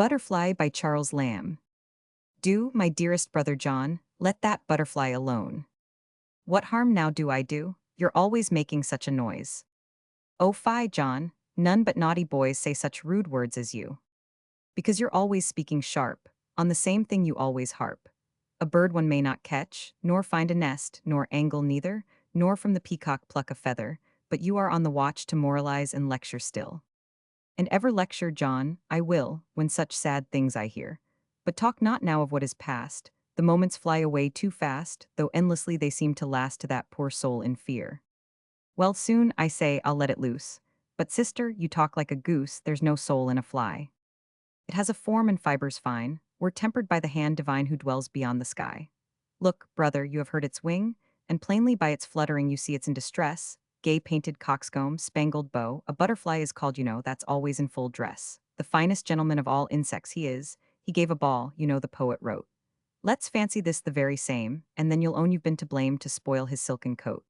Butterfly by Charles Lamb. Do, my dearest brother John, let that butterfly alone. What harm now do I do? You're always making such a noise. Oh fie, John, none but naughty boys say such rude words as you. Because you're always speaking sharp, on the same thing you always harp. A bird one may not catch, nor find a nest, nor angle neither, nor from the peacock pluck a feather, but you are on the watch to moralize and lecture still. And ever lecture, John, I will, when such sad things I hear. But talk not now of what is past, the moments fly away too fast, though endlessly they seem to last to that poor soul in fear. Well, soon, I say, I'll let it loose. But sister, you talk like a goose, there's no soul in a fly. It has a form and fibers fine, we're tempered by the hand divine who dwells beyond the sky. Look, brother, you have heard its wing, and plainly by its fluttering you see it's in distress. Gay painted coxcomb, spangled bow, a butterfly is called, that's always in full dress. The finest gentleman of all insects he is, he gave a ball, the poet wrote. Let's fancy this the very same, and then you'll own you've been to blame to spoil his silken coat.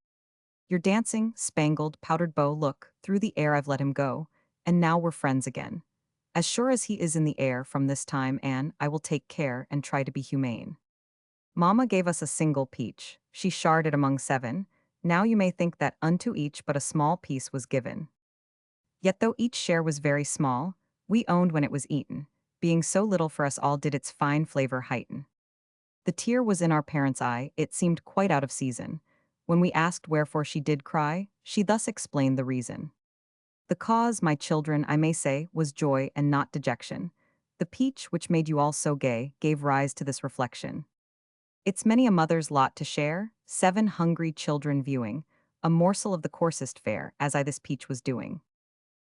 You're dancing, spangled, powdered bow, look, through the air I've let him go, and now we're friends again. As sure as he is in the air from this time, Anne, I will take care and try to be humane. Mamma gave us a single peach, she shared it among 7, now you may think that unto each but a small piece was given. Yet though each share was very small, we owned when it was eaten, being so little for us all did its fine flavor heighten. The tear was in our parents' eye, it seemed quite out of season. When we asked wherefore she did cry, she thus explained the reason. The cause, my children, I may say, was joy and not dejection. The peach, which made you all so gay, gave rise to this reflection. It's many a mother's lot to share, 7 hungry children viewing, a morsel of the coarsest fare, as I this peach was doing.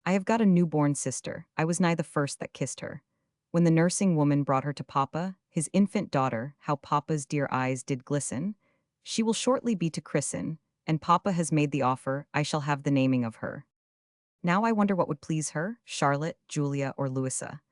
I have got a newborn sister, I was nigh the first that kissed her. When the nursing woman brought her to Papa, his infant daughter, how Papa's dear eyes did glisten. She will shortly be to christen, and Papa has made the offer, I shall have the naming of her. Now I wonder what would please her, Charlotte, Julia, or Louisa.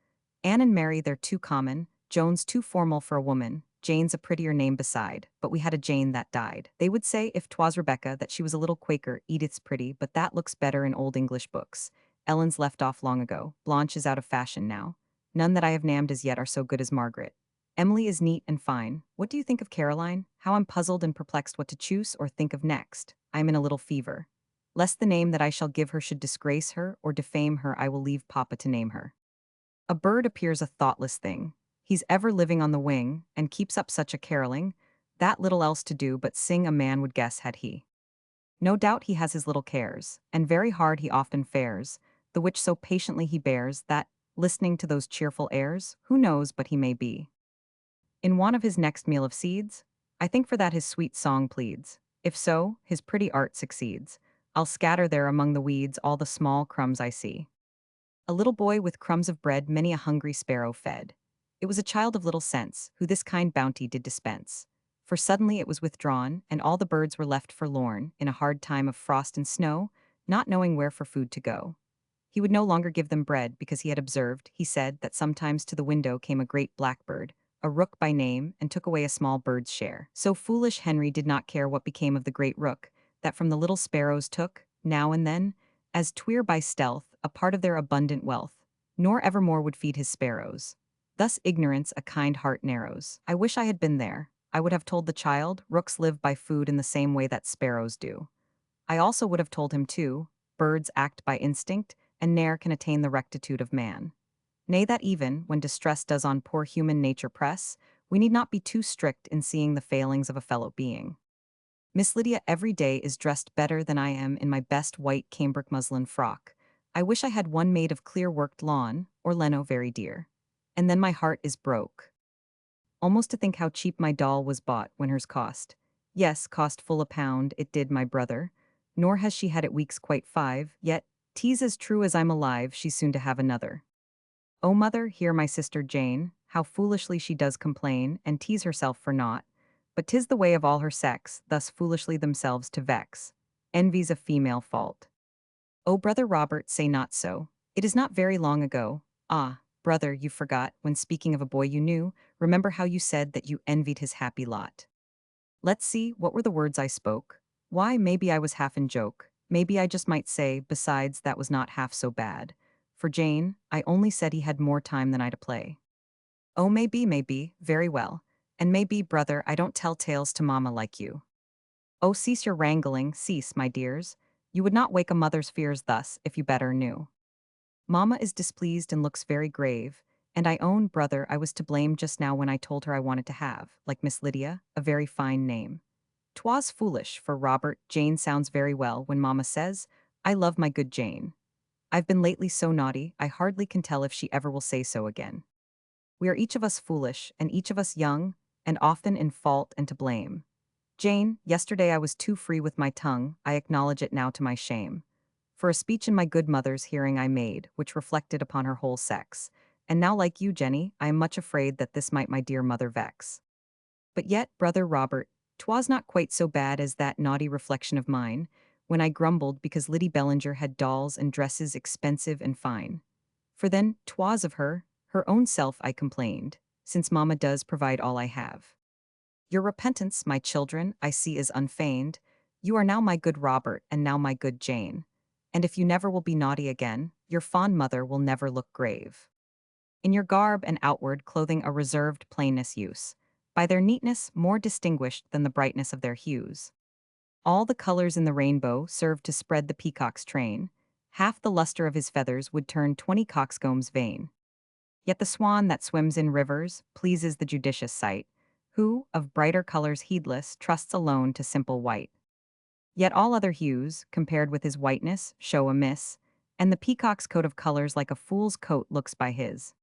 Anne and Mary they're too common, Joan's too formal for a woman, Jane's a prettier name beside, but we had a Jane that died. They would say, if 'twas Rebecca, that she was a little Quaker, Edith's pretty, but that looks better in old English books. Ellen's left off long ago, Blanche is out of fashion now. None that I have named as yet are so good as Margaret. Emily is neat and fine. What do you think of Caroline? How I'm puzzled and perplexed what to choose or think of next. I am in a little fever. Lest the name that I shall give her should disgrace her or defame her, I will leave Papa to name her. A bird appears a thoughtless thing. He's ever living on the wing, and keeps up such a caroling, that little else to do but sing a man would guess had he. No doubt he has his little cares, and very hard he often fares, the which so patiently he bears, that, listening to those cheerful airs, who knows but he may be in want of his next meal of seeds? I think for that his sweet song pleads. If so, his pretty art succeeds. I'll scatter there among the weeds all the small crumbs I see. A little boy with crumbs of bread many a hungry sparrow fed. It was a child of little sense, who this kind bounty did dispense. For suddenly it was withdrawn, and all the birds were left forlorn, in a hard time of frost and snow, not knowing where for food to go. He would no longer give them bread, because he had observed, he said, that sometimes to the window came a great blackbird, a rook by name, and took away a small bird's share. So foolish Henry did not care what became of the great rook, that from the little sparrows took, now and then, as twere by stealth, a part of their abundant wealth, nor evermore would feed his sparrows. Thus ignorance a kind heart narrows. I wish I had been there. I would have told the child, rooks live by food in the same way that sparrows do. I also would have told him too, birds act by instinct, and ne'er can attain the rectitude of man. Nay, that even, when distress does on poor human nature press, we need not be too strict in seeing the failings of a fellow being. Miss Lydia every day is dressed better than I am in my best white cambric muslin frock. I wish I had one made of clear-worked lawn, or leno very dear. And then my heart is broke. Almost to think how cheap my doll was bought when hers cost. Yes, cost full £1, it did, my brother. Nor has she had it weeks quite 5, yet, 'tis as true as I'm alive, she's soon to have another. Oh mother, hear my sister Jane, how foolishly she does complain, and tease herself for naught. But 'tis the way of all her sex, thus foolishly themselves to vex. Envy's a female fault. Oh brother Robert, say not so. It is not very long ago. Ah, brother, you forgot, when speaking of a boy you knew, remember how you said that you envied his happy lot. Let's see, what were the words I spoke? Why, maybe I was half in joke. Maybe I just might say, besides, that was not half so bad. For Jane, I only said he had more time than I to play. Oh, maybe, very well. And maybe, brother, I don't tell tales to mamma like you. Oh, cease your wrangling, cease, my dears. You would not wake a mother's fears thus, if you better knew. Mamma is displeased and looks very grave, and I own, brother, I was to blame just now when I told her I wanted to have, like Miss Lydia, a very fine name. 'Twas foolish, for Robert, Jane sounds very well when mamma says, I love my good Jane. I've been lately so naughty, I hardly can tell if she ever will say so again. We are each of us foolish, and each of us young, and often in fault and to blame. Jane, yesterday I was too free with my tongue, I acknowledge it now to my shame. For a speech in my good mother's hearing I made, which reflected upon her whole sex. And now like you, Jenny, I am much afraid that this might my dear mother vex. But yet, brother Robert, 'twas not quite so bad as that naughty reflection of mine, when I grumbled because Liddy Bellinger had dolls and dresses expensive and fine. For then, 'twas of her own self I complained, since mamma does provide all I have. Your repentance, my children, I see is unfeigned. You are now my good Robert, and now my good Jane. And if you never will be naughty again, your fond mother will never look grave. In your garb and outward clothing a reserved plainness use, by their neatness more distinguished than the brightness of their hues. All the colors in the rainbow serve to spread the peacock's train. Half the luster of his feathers would turn 20 coxcombs vain. Yet the swan that swims in rivers pleases the judicious sight, who, of brighter colors heedless, trusts alone to simple white. Yet all other hues, compared with his whiteness, show amiss, and the peacock's coat of colors like a fool's coat looks by his.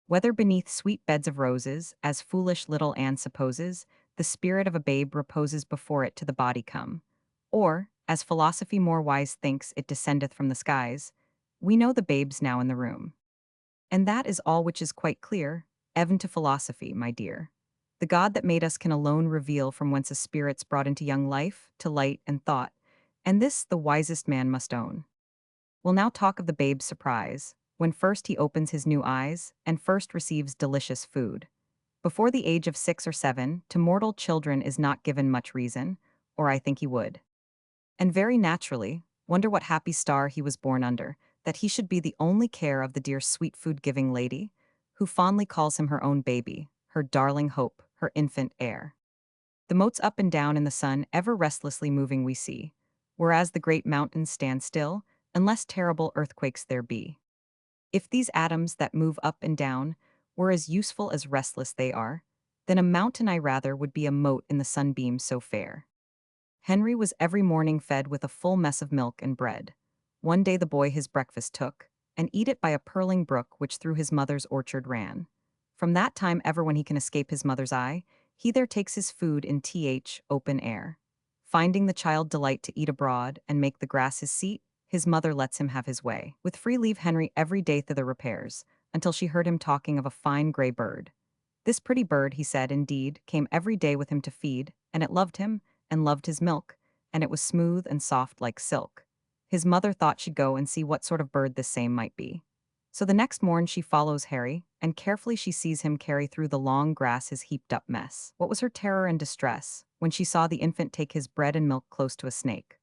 Whether beneath sweet beds of roses, as foolish little Anne supposes, the spirit of a babe reposes before it to the body come, or, as philosophy more wise thinks it descendeth from the skies, we know the babes now in the room. And that is all which is quite clear, even to philosophy, my dear. The God that made us can alone reveal from whence a spirit's brought into young life, to light and thought, and this the wisest man must own. We'll now talk of the babe's surprise, when first he opens his new eyes, and first receives delicious food. Before the age of 6 or 7, to mortal children is not given much reason, or I think he would. And very naturally, wonder what happy star he was born under, that he should be the only care of the dear sweet food-giving lady, who fondly calls him her own baby, her darling hope, her infant heir. The motes up and down in the sun ever restlessly moving we see, whereas the great mountains stand still, unless terrible earthquakes there be. If these atoms that move up and down were as useful as restless they are, then a mountain I rather would be a mote in the sunbeam so fair. Henry was every morning fed with a full mess of milk and bread. One day the boy his breakfast took, and eat it by a purling brook which through his mother's orchard ran. From that time ever when he can escape his mother's eye, he there takes his food in open air. Finding the child delight to eat abroad and make the grass his seat, his mother lets him have his way. With free leave Henry every day thither repairs, until she heard him talking of a fine grey bird. This pretty bird, he said, indeed, came every day with him to feed, and it loved him, and loved his milk, and it was smooth and soft like silk. His mother thought she'd go and see what sort of bird this same might be. So the next morn she follows Harry, and carefully she sees him carry through the long grass his heaped-up mess. What was her terror and distress, when she saw the infant take his bread and milk close to a snake.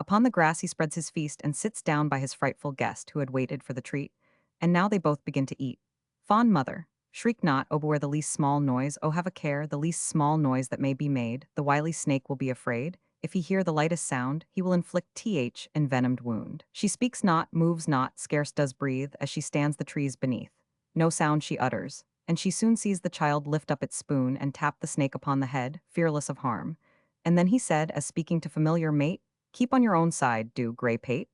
Upon the grass he spreads his feast and sits down by his frightful guest who had waited for the treat, and now they both begin to eat. Fond mother, shriek not, O beware the least small noise, O have a care, the least small noise that may be made, the wily snake will be afraid. If he hear the lightest sound, he will inflict envenomed wound. She speaks not, moves not, scarce does breathe, as she stands the trees beneath. No sound she utters, and she soon sees the child lift up its spoon and tap the snake upon the head, fearless of harm. And then he said, as speaking to familiar mate, keep on your own side, do, grey pate.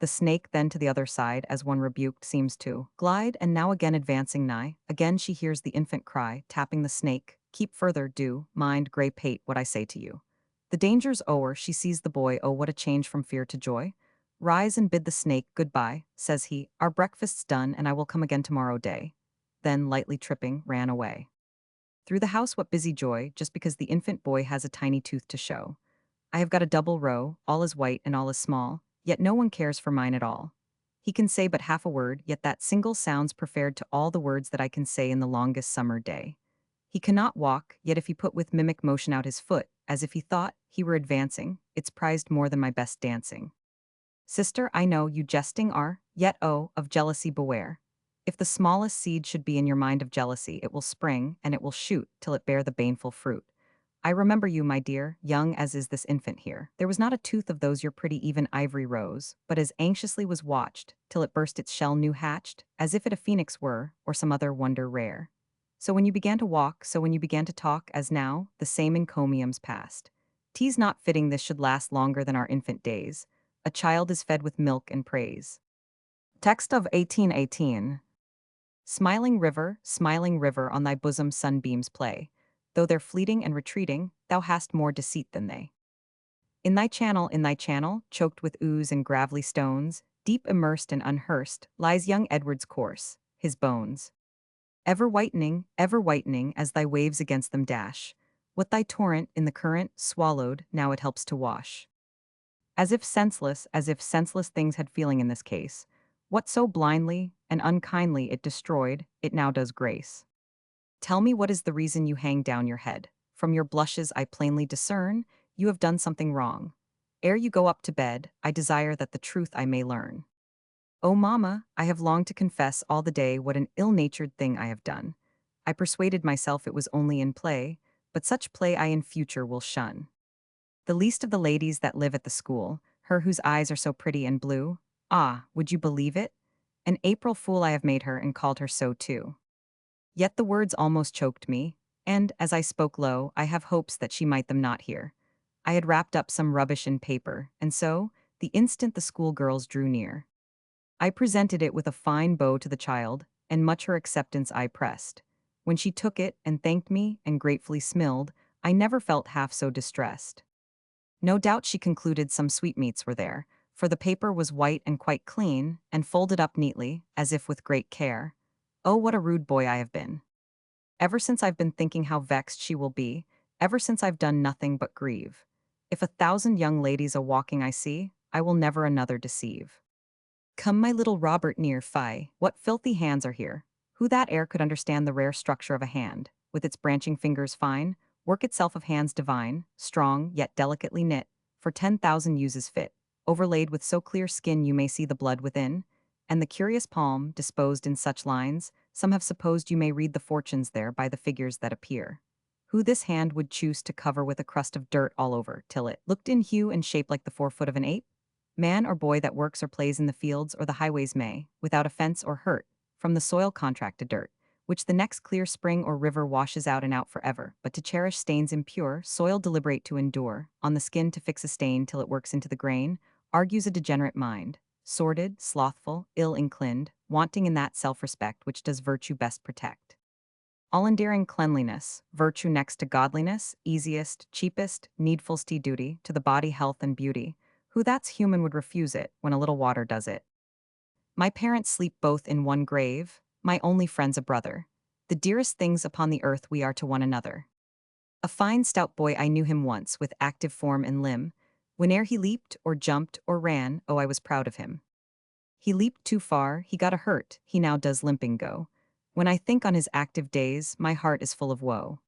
The snake then to the other side, as one rebuked seems to glide, and now again advancing nigh, again she hears the infant cry, tapping the snake, keep further, do, mind, grey pate, what I say to you. The danger's o'er, she sees the boy, oh what a change from fear to joy. Rise and bid the snake good-bye, says he, our breakfast's done, and I will come again tomorrow day. Then, lightly tripping, ran away. Through the house what busy joy, just because the infant boy has a tiny tooth to show. I have got a double row, all is white and all is small, yet no one cares for mine at all. He can say but half a word, yet that single sounds preferred to all the words that I can say in the longest summer day. He cannot walk, yet if he put with mimic motion out his foot, as if he thought he were advancing, it's prized more than my best dancing. Sister, I know, you jesting are, Yet, oh, of jealousy beware. If the smallest seed should be in your mind of jealousy, it will spring, and it will shoot, till it bear the baneful fruit. I remember you, my dear, young as is this infant here. There was not a tooth of those your pretty even ivory rose, but as anxiously was watched, till it burst its shell new hatched, as if it a phoenix were, or some other wonder rare. So when you began to walk, so when you began to talk, as now, the same encomiums passed. 'Tis not fitting this should last longer than our infant days. A child is fed with milk and praise. Text of 1818. Smiling river, on thy bosom sunbeams play. Though they're fleeting and retreating, thou hast more deceit than they. In thy channel, choked with ooze and gravelly stones, deep immersed and unhearsed, lies young Edward's corse, his bones. Ever whitening, as thy waves against them dash. What thy torrent, in the current, swallowed, now it helps to wash. As if senseless things had feeling in this case. What so blindly and unkindly it destroyed, it now does grace. Tell me what is the reason you hang down your head. From your blushes I plainly discern, you have done something wrong. Ere you go up to bed, I desire that the truth I may learn. Oh, mamma, I have longed to confess all the day what an ill-natured thing I have done. I persuaded myself it was only in play, but such play I in future will shun. The least of the ladies that live at the school, her whose eyes are so pretty and blue, ah, would you believe it? An April fool I have made her and called her so too. Yet the words almost choked me, and, as I spoke low, I have hopes that she might them not hear. I had wrapped up some rubbish in paper, and so, the instant the schoolgirls drew near, I presented it with a fine bow to the child, and much her acceptance I pressed. When she took it, and thanked me, and gratefully smiled, I never felt half so distressed. No doubt she concluded some sweetmeats were there, for the paper was white and quite clean, and folded up neatly, as if with great care. Oh, what a rude boy I have been. Ever since I've been thinking how vexed she will be, ever since I've done nothing but grieve. If 1,000 young ladies a-walking I see, I will never another deceive. Come, my little Robert, near, fie, what filthy hands are here. Who that e'er could understand the rare structure of a hand, with its branching fingers fine, work itself of hands divine, strong, yet delicately knit, for 10,000 uses fit, overlaid with so clear skin you may see the blood within, and the curious palm, disposed in such lines, some have supposed you may read the fortunes there by the figures that appear. Who this hand would choose to cover with a crust of dirt all over, till it looked in hue and shape like the forefoot of an ape? Man or boy that works or plays in the fields or the highways may, without offense or hurt, from the soil contract to dirt, which the next clear spring or river washes out and out forever, but to cherish stains impure, soil deliberate to endure, on the skin to fix a stain till it works into the grain, argues a degenerate mind, sordid, slothful, ill-inclined, wanting in that self-respect which does virtue best protect. All endearing cleanliness, virtue next to godliness, easiest, cheapest, needfulst duty, to the body health and beauty, who that's human would refuse it, when a little water does it. My parents sleep both in one grave, my only friend's a brother. The dearest things upon the earth we are to one another. A fine stout boy I knew him once, with active form and limb. Whene'er he leaped, or jumped, or ran, oh I was proud of him. He leaped too far, he got a hurt, he now does limping go. When I think on his active days, my heart is full of woe.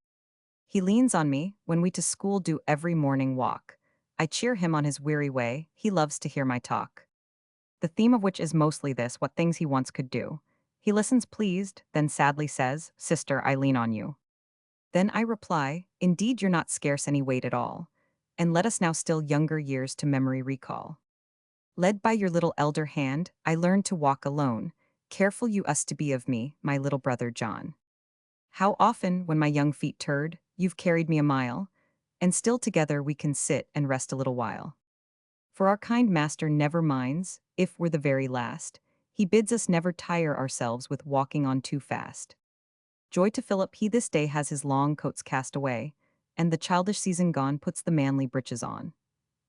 He leans on me, when we to school do every morning walk. I cheer him on his weary way, he loves to hear my talk. The theme of which is mostly this, what things he once could do. He listens pleased, then sadly says, "Sister, I lean on you." Then I reply, "Indeed you're not scarce any weight at all. And let us now still younger years to memory recall. Led by your little elder hand, I learned to walk alone. Careful you us to be of me, my little brother John. How often, when my young feet turred, you've carried me a mile, and still together we can sit and rest a little while. For our kind master never minds, if we're the very last. He bids us never tire ourselves with walking on too fast. Joy to Philip, he this day has his long coats cast away, and the childish season gone puts the manly breeches on.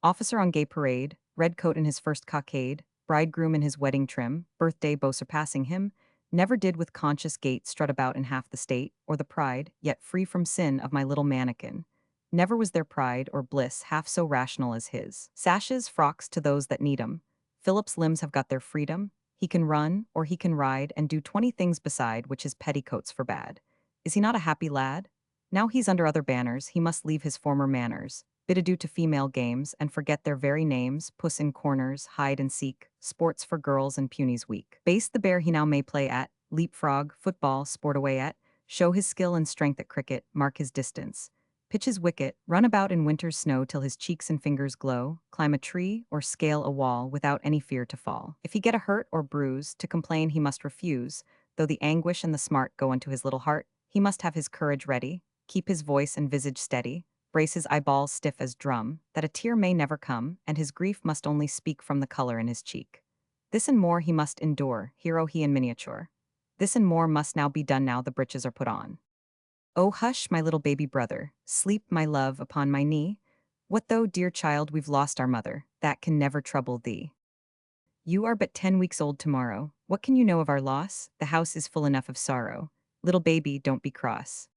Officer on gay parade, red coat in his first cockade, bridegroom in his wedding trim, birthday beau surpassing him, never did with conscious gait strut about in half the state, or the pride, yet free from sin, of my little mannikin. Never was there pride or bliss half so rational as his. Sashes, frocks to those that need 'em. Philip's limbs have got their freedom. He can run, or he can ride, and do 20 things beside which his petticoats forbade. Is he not a happy lad? Now he's under other banners, he must leave his former manners. bid adieu to female games, and forget their very names, puss in corners, hide and seek, sports for girls and punies weak. Base the bear he now may play at, leapfrog, football, sport away at, show his skill and strength at cricket, mark his distance. Pitch his wicket, run about in winter's snow till his cheeks and fingers glow, climb a tree or scale a wall without any fear to fall. If he get a hurt or bruise, to complain he must refuse, though the anguish and the smart go unto his little heart, he must have his courage ready, keep his voice and visage steady, brace his eyeballs stiff as drum, that a tear may never come, and his grief must only speak from the color in his cheek. This and more he must endure, hero he in miniature. This and more must now be done now the breeches are put on. Oh hush, my little baby brother, sleep, my love, upon my knee. What though, dear child, we've lost our mother, that can never trouble thee. You are but 10 weeks old tomorrow, what can you know of our loss? The house is full enough of sorrow. Little baby, don't be cross.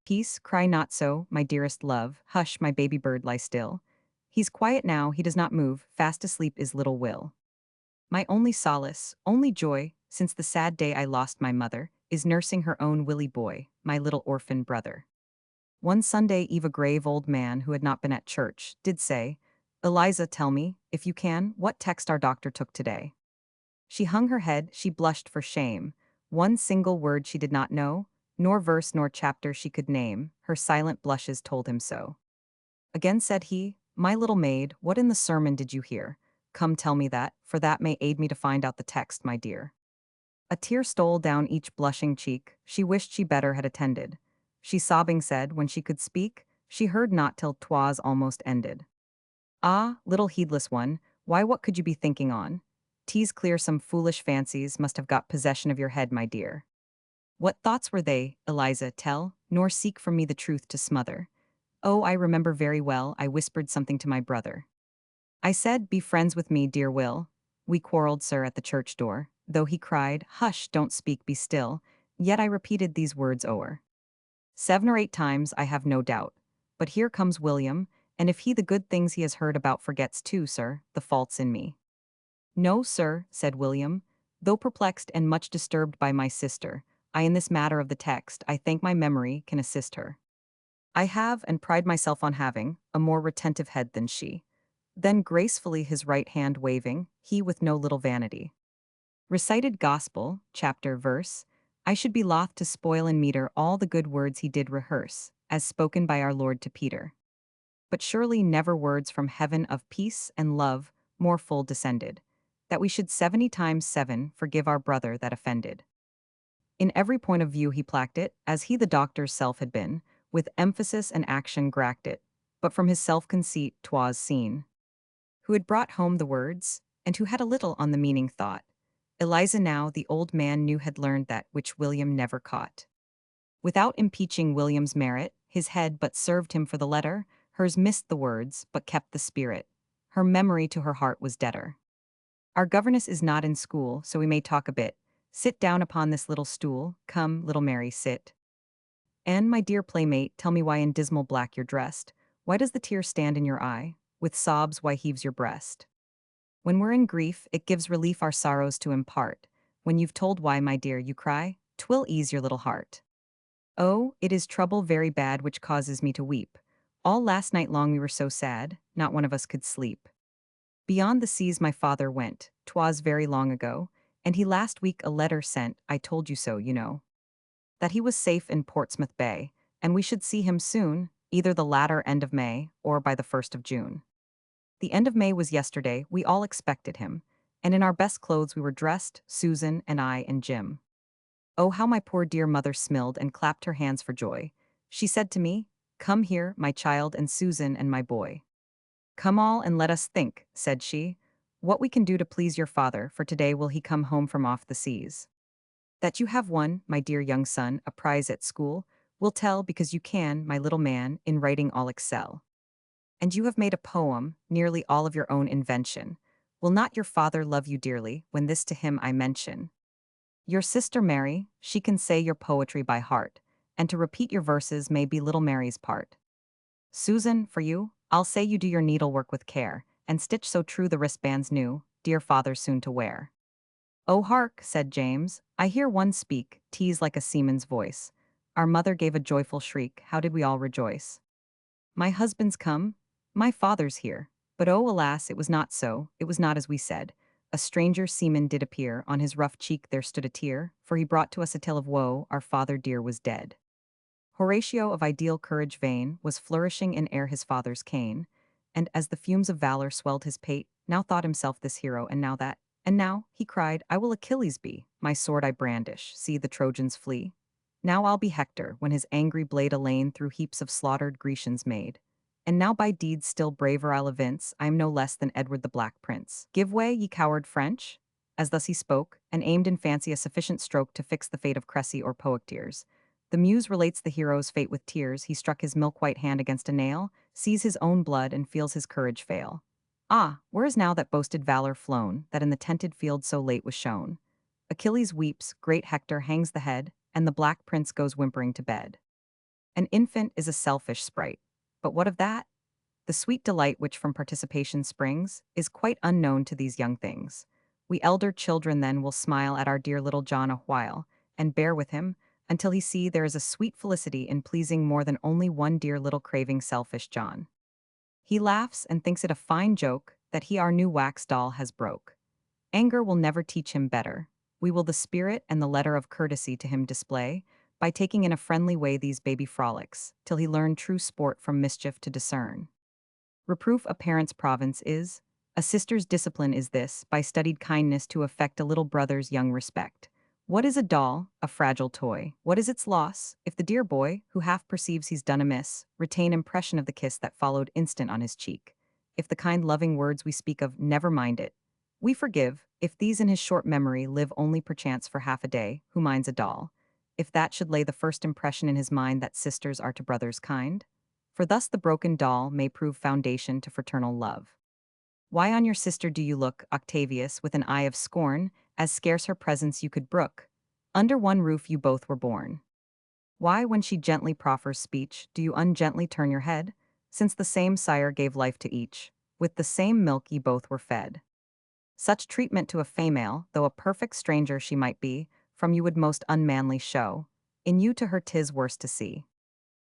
Peace, cry not so, my dearest love, hush, my baby bird, lie still. He's quiet now, he does not move, fast asleep is little Will. My only solace, only joy, since the sad day I lost my mother, is nursing her own Willie boy, my little orphan brother. One Sunday eve a grave old man who had not been at church did say, Eliza, tell me, if you can, what text our doctor took today. She hung her head, she blushed for shame. One single word she did not know, nor verse nor chapter she could name, her silent blushes told him so. Again said he, My little maid, what in the sermon did you hear? Come tell me that, for that may aid me to find out the text, my dear. A tear stole down each blushing cheek, she wished she better had attended. She sobbing said, when she could speak, she heard not till 'twas almost ended. Ah, little heedless one, why what could you be thinking on? 'Tis clear some foolish fancies must have got possession of your head, my dear. What thoughts were they, Eliza, tell, nor seek from me the truth to smother. Oh, I remember very well, I whispered something to my brother. I said, be friends with me, dear Will. We quarreled, sir, at the church door, though he cried, hush, don't speak, be still, yet I repeated these words o'er. 7 or 8 times, I have no doubt. But here comes William, and if he the good things he has heard about forgets too, sir, the fault's in me. No, sir, said William, though perplexed and much disturbed by my sister, I in this matter of the text, I think my memory can assist her. I have, and pride myself on having, a more retentive head than she. Then gracefully his right hand waving, he with no little vanity recited gospel, chapter, verse, I should be loth to spoil in meter all the good words he did rehearse, as spoken by our Lord to Peter. But surely never words from heaven of peace and love more full descended, that we should 70 times 7 forgive our brother that offended. In every point of view he placked it, as he the doctor's self had been, with emphasis and action gracked it, but from his self-conceit 'twas seen. Who had brought home the words, and who had a little on the meaning thought. Eliza now the old man knew had learned that which William never caught. Without impeaching William's merit, his head but served him for the letter, hers missed the words, but kept the spirit. Her memory to her heart was debtor. Our governess is not in school, so we may talk a bit. Sit down upon this little stool, come, little Mary, sit. And, my dear playmate, tell me why in dismal black you're dressed. Why does the tear stand in your eye? With sobs, why heaves your breast? When we're in grief, it gives relief our sorrows to impart. When you've told why, my dear, you cry, 'twill ease your little heart. Oh, it is trouble very bad which causes me to weep. All last night long we were so sad, not one of us could sleep. Beyond the seas my father went, 'twas very long ago, and he last week a letter sent, I told you so, you know. That he was safe in Portsmouth Bay, and we should see him soon, either the latter end of May, or by the 1st of June. The end of May was yesterday, we all expected him, and in our best clothes we were dressed, Susan and I and Jim. Oh, how my poor dear mother smiled and clapped her hands for joy. She said to me, come here, my child and Susan and my boy. Come all and let us think, said she, what we can do to please your father, for today will he come home from off the seas. That you have won, my dear young son, a prize at school, will tell because you can, my little man, in writing all excel. And you have made a poem, nearly all of your own invention. Will not your father love you dearly, when this to him I mention? Your sister Mary, she can say your poetry by heart, and to repeat your verses may be little Mary's part. Susan, for you, I'll say you do your needlework with care, and stitch so true the wristbands new, dear father soon to wear. Oh hark, said James, I hear one speak, 'tis like a seaman's voice. Our mother gave a joyful shriek, how did we all rejoice. My husband's come, My father's here. But oh, alas, it was not so, it was not as we said. A stranger seaman did appear, on his rough cheek there stood a tear, for he brought to us a tale of woe, our father dear was dead. Horatio of ideal courage vain was flourishing in ere his father's cane, and as the fumes of valor swelled his pate, now thought himself this hero, and now that, and now, he cried, I will Achilles be, my sword I brandish, see the Trojans flee. Now I'll be Hector, when his angry blade a lane through heaps of slaughtered Grecians made. And now by deeds still braver I'll evince, I am no less than Edward the Black Prince. Give way, ye coward French? As thus he spoke, and aimed in fancy a sufficient stroke to fix the fate of Cressy or Poictiers. The muse relates the hero's fate with tears. He struck his milk-white hand against a nail, sees his own blood, and feels his courage fail. Ah, where is now that boasted valor flown, that in the tented field so late was shown? Achilles weeps, great Hector hangs the head, and the Black Prince goes whimpering to bed. An infant is a selfish sprite. But what of that? The sweet delight which from participation springs is quite unknown to these young things. We elder children then will smile at our dear little John a while, and bear with him, until he see there is a sweet felicity in pleasing more than only one dear little craving selfish John. He laughs and thinks it a fine joke that he our new wax doll has broke. Anger will never teach him better. We will the spirit and the letter of courtesy to him display, by taking in a friendly way these baby frolics, till he learn true sport from mischief to discern. Reproof a parent's province is, a sister's discipline is this, by studied kindness to affect a little brother's young respect. What is a doll, a fragile toy? What is its loss, if the dear boy, who half perceives he's done amiss, retain impression of the kiss that followed instant on his cheek? If the kind loving words we speak of, never mind it. We forgive, if these in his short memory live only perchance for half a day, who minds a doll? If that should lay the first impression in his mind that sisters are to brothers kind? For thus the broken doll may prove foundation to fraternal love. Why on your sister do you look, Octavius, with an eye of scorn, as scarce her presence you could brook? Under one roof you both were born. Why, when she gently proffers speech, do you ungently turn your head? Since the same sire gave life to each, with the same milk ye both were fed. Such treatment to a female, though a perfect stranger she might be, from you would most unmanly show. In you to her 'tis worse to see.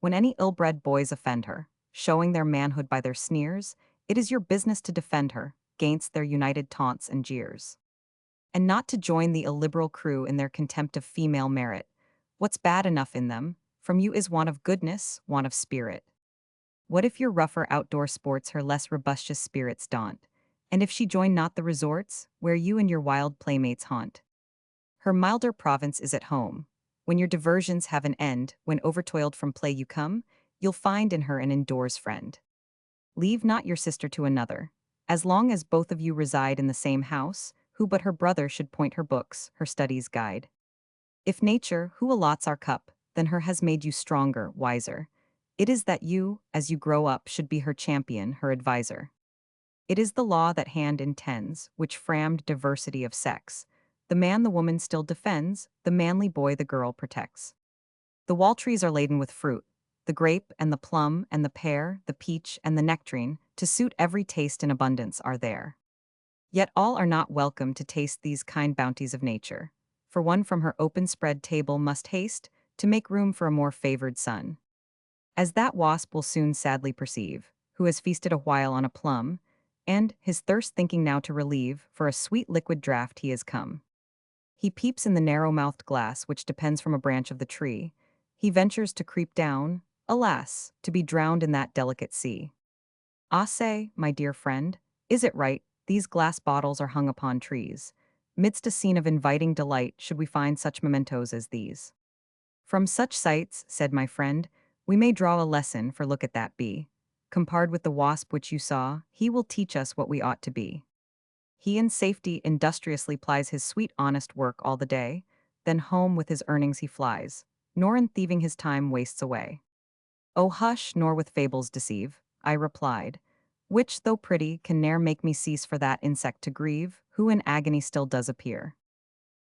When any ill-bred boys offend her, showing their manhood by their sneers, it is your business to defend her, gainst their united taunts and jeers. And not to join the illiberal crew in their contempt of female merit. What's bad enough in them, from you is want of goodness, want of spirit. What if your rougher outdoor sports her less robustious spirits daunt? And if she join not the resorts, where you and your wild playmates haunt? Her milder province is at home. When your diversions have an end, when overtoiled from play you come, you'll find in her an indoors friend. Leave not your sister to another. As long as both of you reside in the same house, who but her brother should point her books, her studies guide? If nature, who allots our cup, then her has made you stronger, wiser. It is that you, as you grow up, should be her champion, her adviser. It is the law that hand intends, which framed diversity of sex. The man the woman still defends, the manly boy the girl protects. The wall trees are laden with fruit, the grape and the plum and the pear, the peach and the nectarine, to suit every taste in abundance are there. Yet all are not welcome to taste these kind bounties of nature, for one from her open spread table must haste, to make room for a more favored son. As that wasp will soon sadly perceive, who has feasted a while on a plum, and, his thirst thinking now to relieve, for a sweet liquid draught he is come. He peeps in the narrow-mouthed glass which depends from a branch of the tree. He ventures to creep down, alas, to be drowned in that delicate sea. Ah say, my dear friend, is it right, these glass bottles are hung upon trees? Midst a scene of inviting delight should we find such mementos as these? From such sights, said my friend, we may draw a lesson, for look at that bee. Compared with the wasp which you saw, he will teach us what we ought to be. He in safety industriously plies his sweet honest work all the day, then home with his earnings he flies, nor in thieving his time wastes away. Oh hush, nor with fables deceive, I replied, which, though pretty, can ne'er make me cease for that insect to grieve, who in agony still does appear.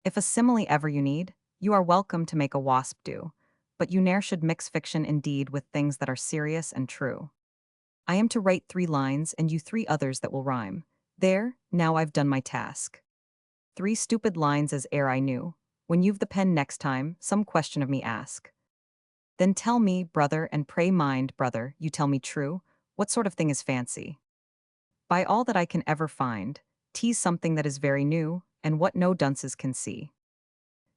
If a simile ever you need, you are welcome to make a wasp do, but you ne'er should mix fiction indeed with things that are serious and true. I am to write 3 lines and you 3 others that will rhyme. There, now I've done my task. 3 stupid lines as ere I knew. When you've the pen next time, some question of me ask. Then tell me, brother, and pray mind, brother, you tell me true, What sort of thing is fancy? By all that I can ever find, tease something that is very new, and what no dunces can see.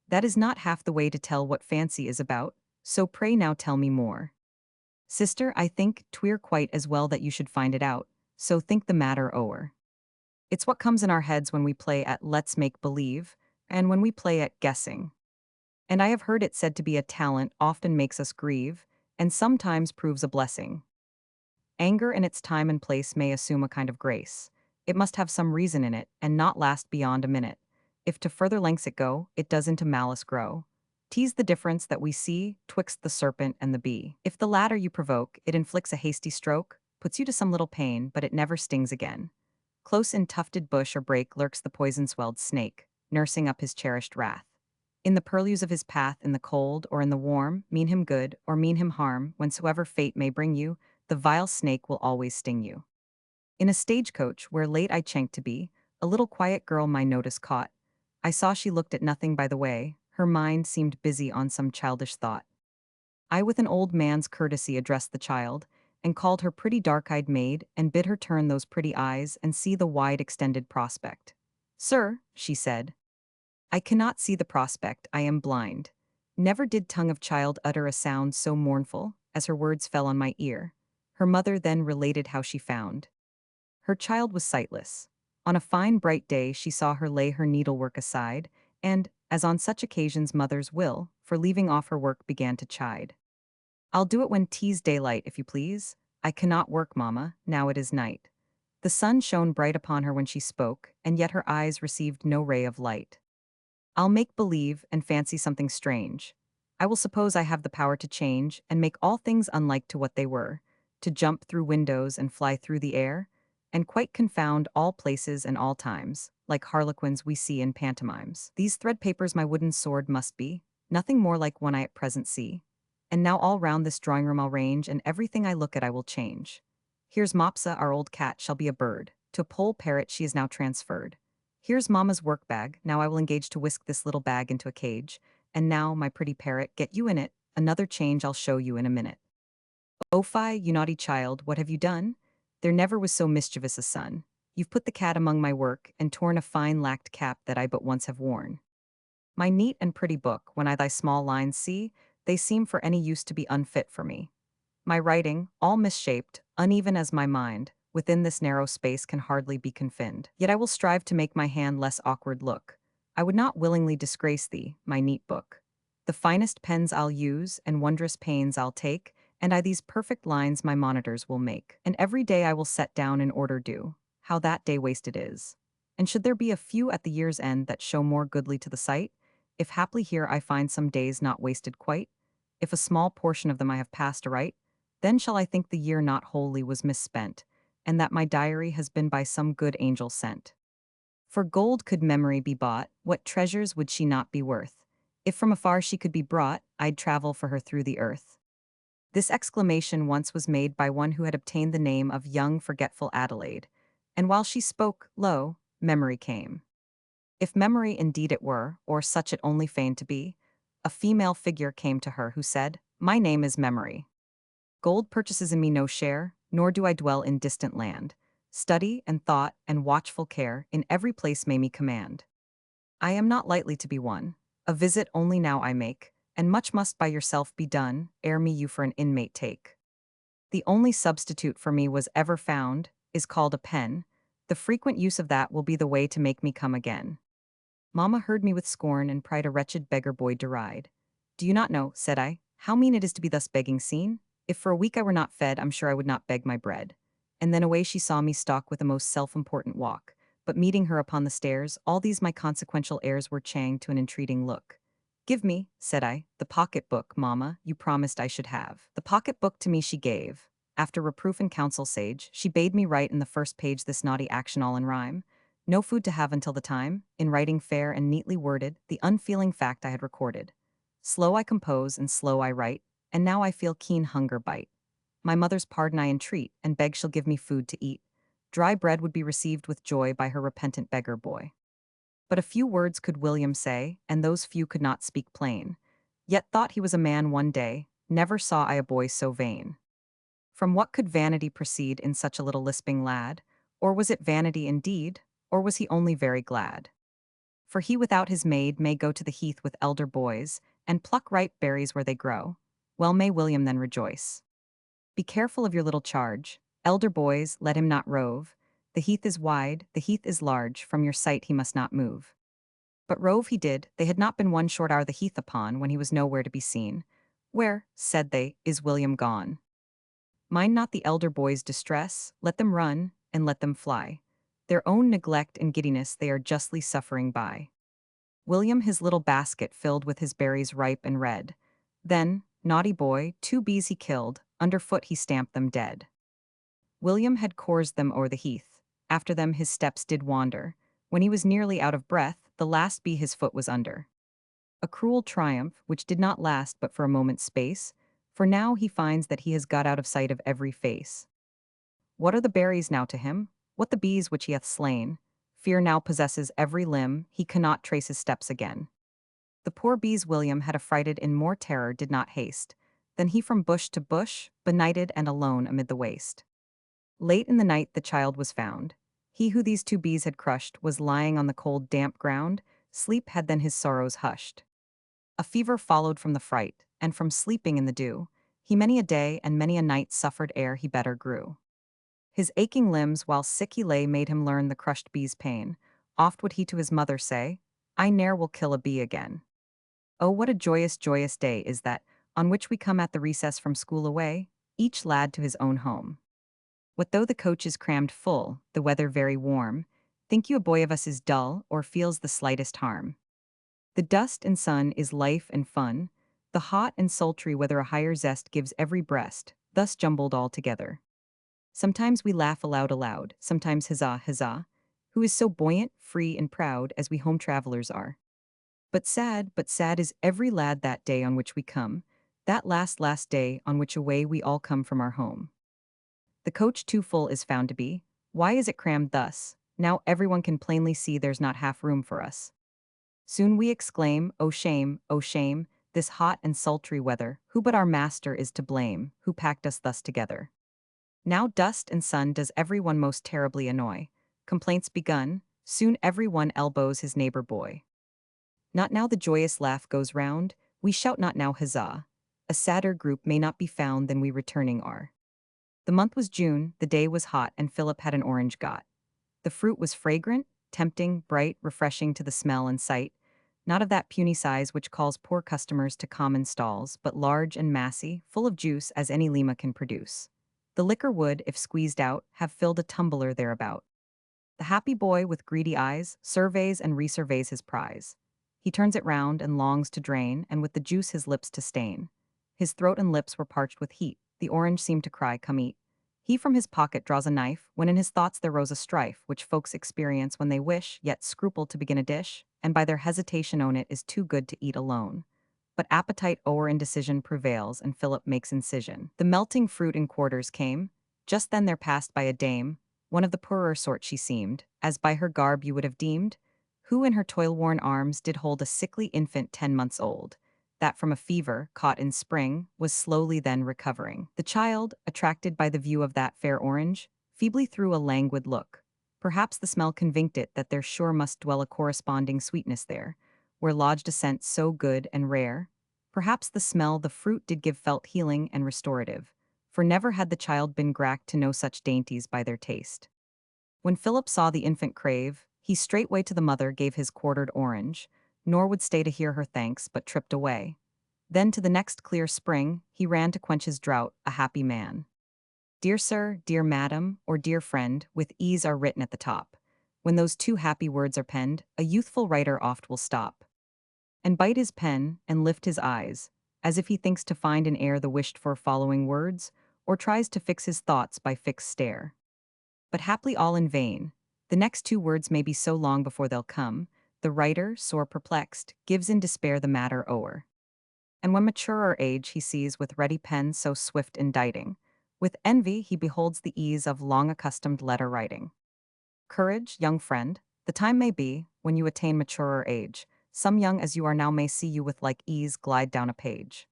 That is not half the way to tell what fancy is about, so pray now tell me more. Sister, I think 'twere quite as well that you should find it out, so think the matter o'er. It's what comes in our heads when we play at let's make believe, and when we play at guessing. And I have heard it said to be a talent often makes us grieve, and sometimes proves a blessing. Anger in its time and place may assume a kind of grace. It must have some reason in it, and not last beyond a minute. If to further lengths it go, it does into malice grow. Tease the difference that we see twixt the serpent and the bee. If the latter you provoke, it inflicts a hasty stroke, puts you to some little pain, but it never stings again. Close in tufted bush or brake lurks the poison-swelled snake, nursing up his cherished wrath. In the purlieus of his path, in the cold or in the warm, mean him good or mean him harm, whensoever fate may bring you, the vile snake will always sting you. In a stagecoach, where late I chanked to be, a little quiet girl my notice caught. I saw she looked at nothing by the way, her mind seemed busy on some childish thought. I with an old man's courtesy addressed the child, and called her pretty dark-eyed maid, and bid her turn those pretty eyes and see the wide extended prospect. Sir, she said, I cannot see the prospect, I am blind. Never did tongue of child utter a sound so mournful, as her words fell on my ear. Her mother then related how she found. Her child was sightless. On a fine bright day she saw her lay her needlework aside, and, as on such occasions mothers will, for leaving off her work began to chide. I'll do it when 'tis daylight, if you please. I cannot work, mamma, now it is night. The sun shone bright upon her when she spoke, and yet her eyes received no ray of light. I'll make believe and fancy something strange. I will suppose I have the power to change and make all things unlike to what they were, to jump through windows and fly through the air, and quite confound all places and all times, like harlequins we see in pantomimes. These thread papers my wooden sword must be, nothing more like one I at present see. And now all round this drawing room I'll range, and everything I look at I will change. Here's Mopsa, our old cat, shall be a bird. To a pole parrot she is now transferred. Here's Mamma's work bag, now I will engage to whisk this little bag into a cage, and now, my pretty parrot, get you in it, another change I'll show you in a minute. Oh fie, you naughty child, what have you done? There never was so mischievous a son. You've put the cat among my work, and torn a fine lacked cap that I but once have worn. My neat and pretty book, when I thy small lines see, they seem for any use to be unfit for me. My writing, all misshaped, uneven as my mind, within this narrow space can hardly be confined. Yet I will strive to make my hand less awkward look. I would not willingly disgrace thee, my neat book. The finest pens I'll use, and wondrous pains I'll take, and I these perfect lines my monitors will make. And every day I will set down in order due, how that day wasted is. And should there be a few at the year's end that show more goodly to the sight, if haply here I find some days not wasted quite, if a small portion of them I have passed aright, then shall I think the year not wholly was misspent, and that my diary has been by some good angel sent. For gold could memory be bought, what treasures would she not be worth? If from afar she could be brought, I'd travel for her through the earth. This exclamation once was made by one who had obtained the name of young forgetful Adelaide, and while she spoke, lo, memory came. If memory indeed it were, or such it only feigned to be, a female figure came to her who said, My name is Memory. Gold purchases in me no share, nor do I dwell in distant land. Study and thought and watchful care in every place may me command. I am not lightly to be won. A visit only now I make, and much must by yourself be done, ere me you for an inmate take. The only substitute for me was ever found, is called a pen. The frequent use of that will be the way to make me come again. Mamma heard me with scorn and pride a wretched beggar boy deride. Do you not know, said I, how mean it is to be thus begging seen? If for a week I were not fed, I'm sure I would not beg my bread. And then away she saw me stalk with a most self-important walk. But meeting her upon the stairs, all these my consequential airs were changed to an entreating look. Give me, said I, the pocket-book, mamma, you promised I should have. The pocket-book to me she gave. After reproof and counsel sage, she bade me write in the first page this naughty action all in rhyme. No food to have until the time, in writing fair and neatly worded, the unfeeling fact I had recorded. Slow I compose and slow I write, and now I feel keen hunger bite. My mother's pardon I entreat, and beg she'll give me food to eat. Dry bread would be received with joy by her repentant beggar boy. But a few words could William say, and those few could not speak plain. Yet thought he was a man one day, never saw I a boy so vain. From what could vanity proceed in such a little lisping lad? Or was it vanity indeed, or was he only very glad? For he without his maid may go to the heath with elder boys, and pluck ripe berries where they grow. Well may William then rejoice. Be careful of your little charge. Elder boys, let him not rove. The heath is wide, the heath is large, from your sight he must not move. But rove he did, they had not been one short hour the heath upon, when he was nowhere to be seen. Where, said they, is William gone? Mind not the elder boys' distress, let them run, and let them fly. Their own neglect and giddiness they are justly suffering by. William his little basket filled with his berries ripe and red. Then, naughty boy, 2 bees he killed, underfoot he stamped them dead. William had coursed them o'er the heath, after them his steps did wander. When he was nearly out of breath, the last bee his foot was under. A cruel triumph, which did not last but for a moment's space, for now he finds that he has got out of sight of every face. What are the berries now to him? What the bees which he hath slain? Fear now possesses every limb, he cannot trace his steps again. The poor bees William had affrighted in more terror did not haste. Then he from bush to bush, benighted and alone amid the waste. Late in the night the child was found. He who these 2 bees had crushed was lying on the cold damp ground, sleep had then his sorrows hushed. A fever followed from the fright, and from sleeping in the dew, he many a day and many a night suffered ere he better grew. His aching limbs while sick he lay made him learn the crushed bee's pain. Oft would he to his mother say, I ne'er will kill a bee again. Oh, what a joyous, joyous day is that, on which we come at the recess from school away, each lad to his own home. What though the coach is crammed full, the weather very warm, think you a boy of us is dull, or feels the slightest harm? The dust and sun is life and fun, the hot and sultry weather a higher zest gives every breast, thus jumbled all together. Sometimes we laugh aloud, sometimes huzzah, huzzah, who is so buoyant, free, and proud as we home travelers are. But sad is every lad that day on which we come, that last day on which away we all come from our home. The coach too full is found to be. Why is it crammed thus? Now everyone can plainly see there's not half room for us. Soon we exclaim, oh shame, this hot and sultry weather, who but our master is to blame, who packed us thus together? Now dust and sun does every one most terribly annoy. Complaints begun, soon every one elbows his neighbor boy. Not now the joyous laugh goes round, we shout not now huzzah. A sadder group may not be found than we returning are. The month was June, the day was hot, and Philip had an orange got. The fruit was fragrant, tempting, bright, refreshing to the smell and sight, not of that puny size which calls poor customers to common stalls, but large and massy, full of juice as any Lima can produce. The liquor would, if squeezed out, have filled a tumbler thereabout. The happy boy with greedy eyes surveys and resurveys his prize. He turns it round and longs to drain, and with the juice his lips to stain. His throat and lips were parched with heat, the orange seemed to cry, come eat. He from his pocket draws a knife, when in his thoughts there rose a strife, which folks experience when they wish, yet scruple to begin a dish, and by their hesitation own it is too good to eat alone. But appetite o'er indecision prevails, and Philip makes incision. The melting fruit in quarters came. Just then there passed by a dame, one of the poorer sort she seemed, as by her garb you would have deemed, who in her toil-worn arms did hold a sickly infant 10 months old, that from a fever, caught in spring, was slowly then recovering. The child, attracted by the view of that fair orange, feebly threw a languid look. Perhaps the smell convinced it that there sure must dwell a corresponding sweetness there, where lodged a scent so good and rare. Perhaps the smell the fruit did give felt healing and restorative, for never had the child been gracked to know such dainties by their taste. When Philip saw the infant crave, he straightway to the mother gave his quartered orange, nor would stay to hear her thanks, but tripped away. Then to the next clear spring, he ran to quench his drought, a happy man. Dear sir, dear madam, or dear friend, with ease are written at the top. When those 2 happy words are penned, a youthful writer oft will stop, and bite his pen, and lift his eyes, as if he thinks to find in air the wished-for following words, or tries to fix his thoughts by fixed stare. But haply all in vain. The next 2 words may be so long before they'll come, the writer, sore perplexed, gives in despair the matter o'er. And when maturer age he sees with ready pen so swift inditing, with envy he beholds the ease of long-accustomed letter-writing. Courage, young friend, the time may be, when you attain maturer age, some young as you are now may see you with like ease glide down a page.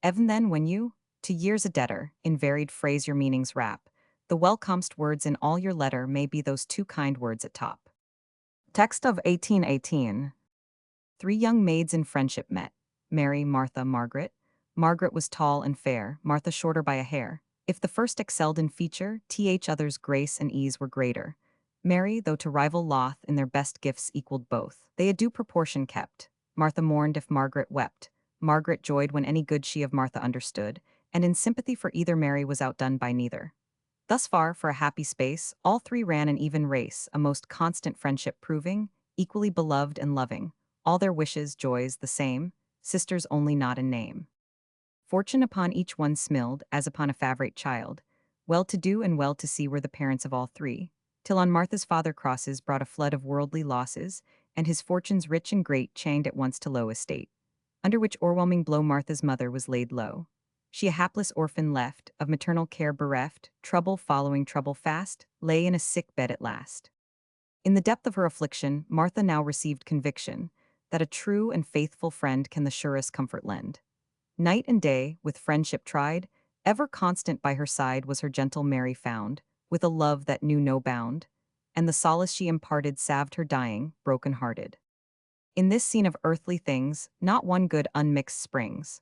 Even then when you, To years a debtor, in varied phrase your meanings wrap. The well-comst words in all your letter may be those two kind words at top. Text of 1818. Three young maids in friendship met. Mary, Martha, Margaret. Margaret was tall and fair, Martha shorter by a hair. If the first excelled in feature, others' grace and ease were greater. Mary, though to rival Loth in their best gifts equaled both, they a due proportion kept. Martha mourned if Margaret wept. Margaret joyed when any good she of Martha understood, and in sympathy for either Mary was outdone by neither. Thus far, for a happy space, all three ran an even race, a most constant friendship proving, equally beloved and loving, all their wishes, joys the same, sisters only not in name. Fortune upon each one smiled, as upon a favorite child. Well-to-do and well-to-see were the parents of all three, till on Martha's father crosses brought a flood of worldly losses, and his fortunes rich and great changed at once to low estate, under which o'erwhelming blow Martha's mother was laid low. She a hapless orphan left, of maternal care bereft, trouble following trouble fast, lay in a sick bed at last. In the depth of her affliction, Martha now received conviction that a true and faithful friend can the surest comfort lend. Night and day, with friendship tried, ever constant by her side was her gentle Mary found, with a love that knew no bound, and the solace she imparted salved her dying, broken-hearted. In this scene of earthly things, not one good unmixed springs.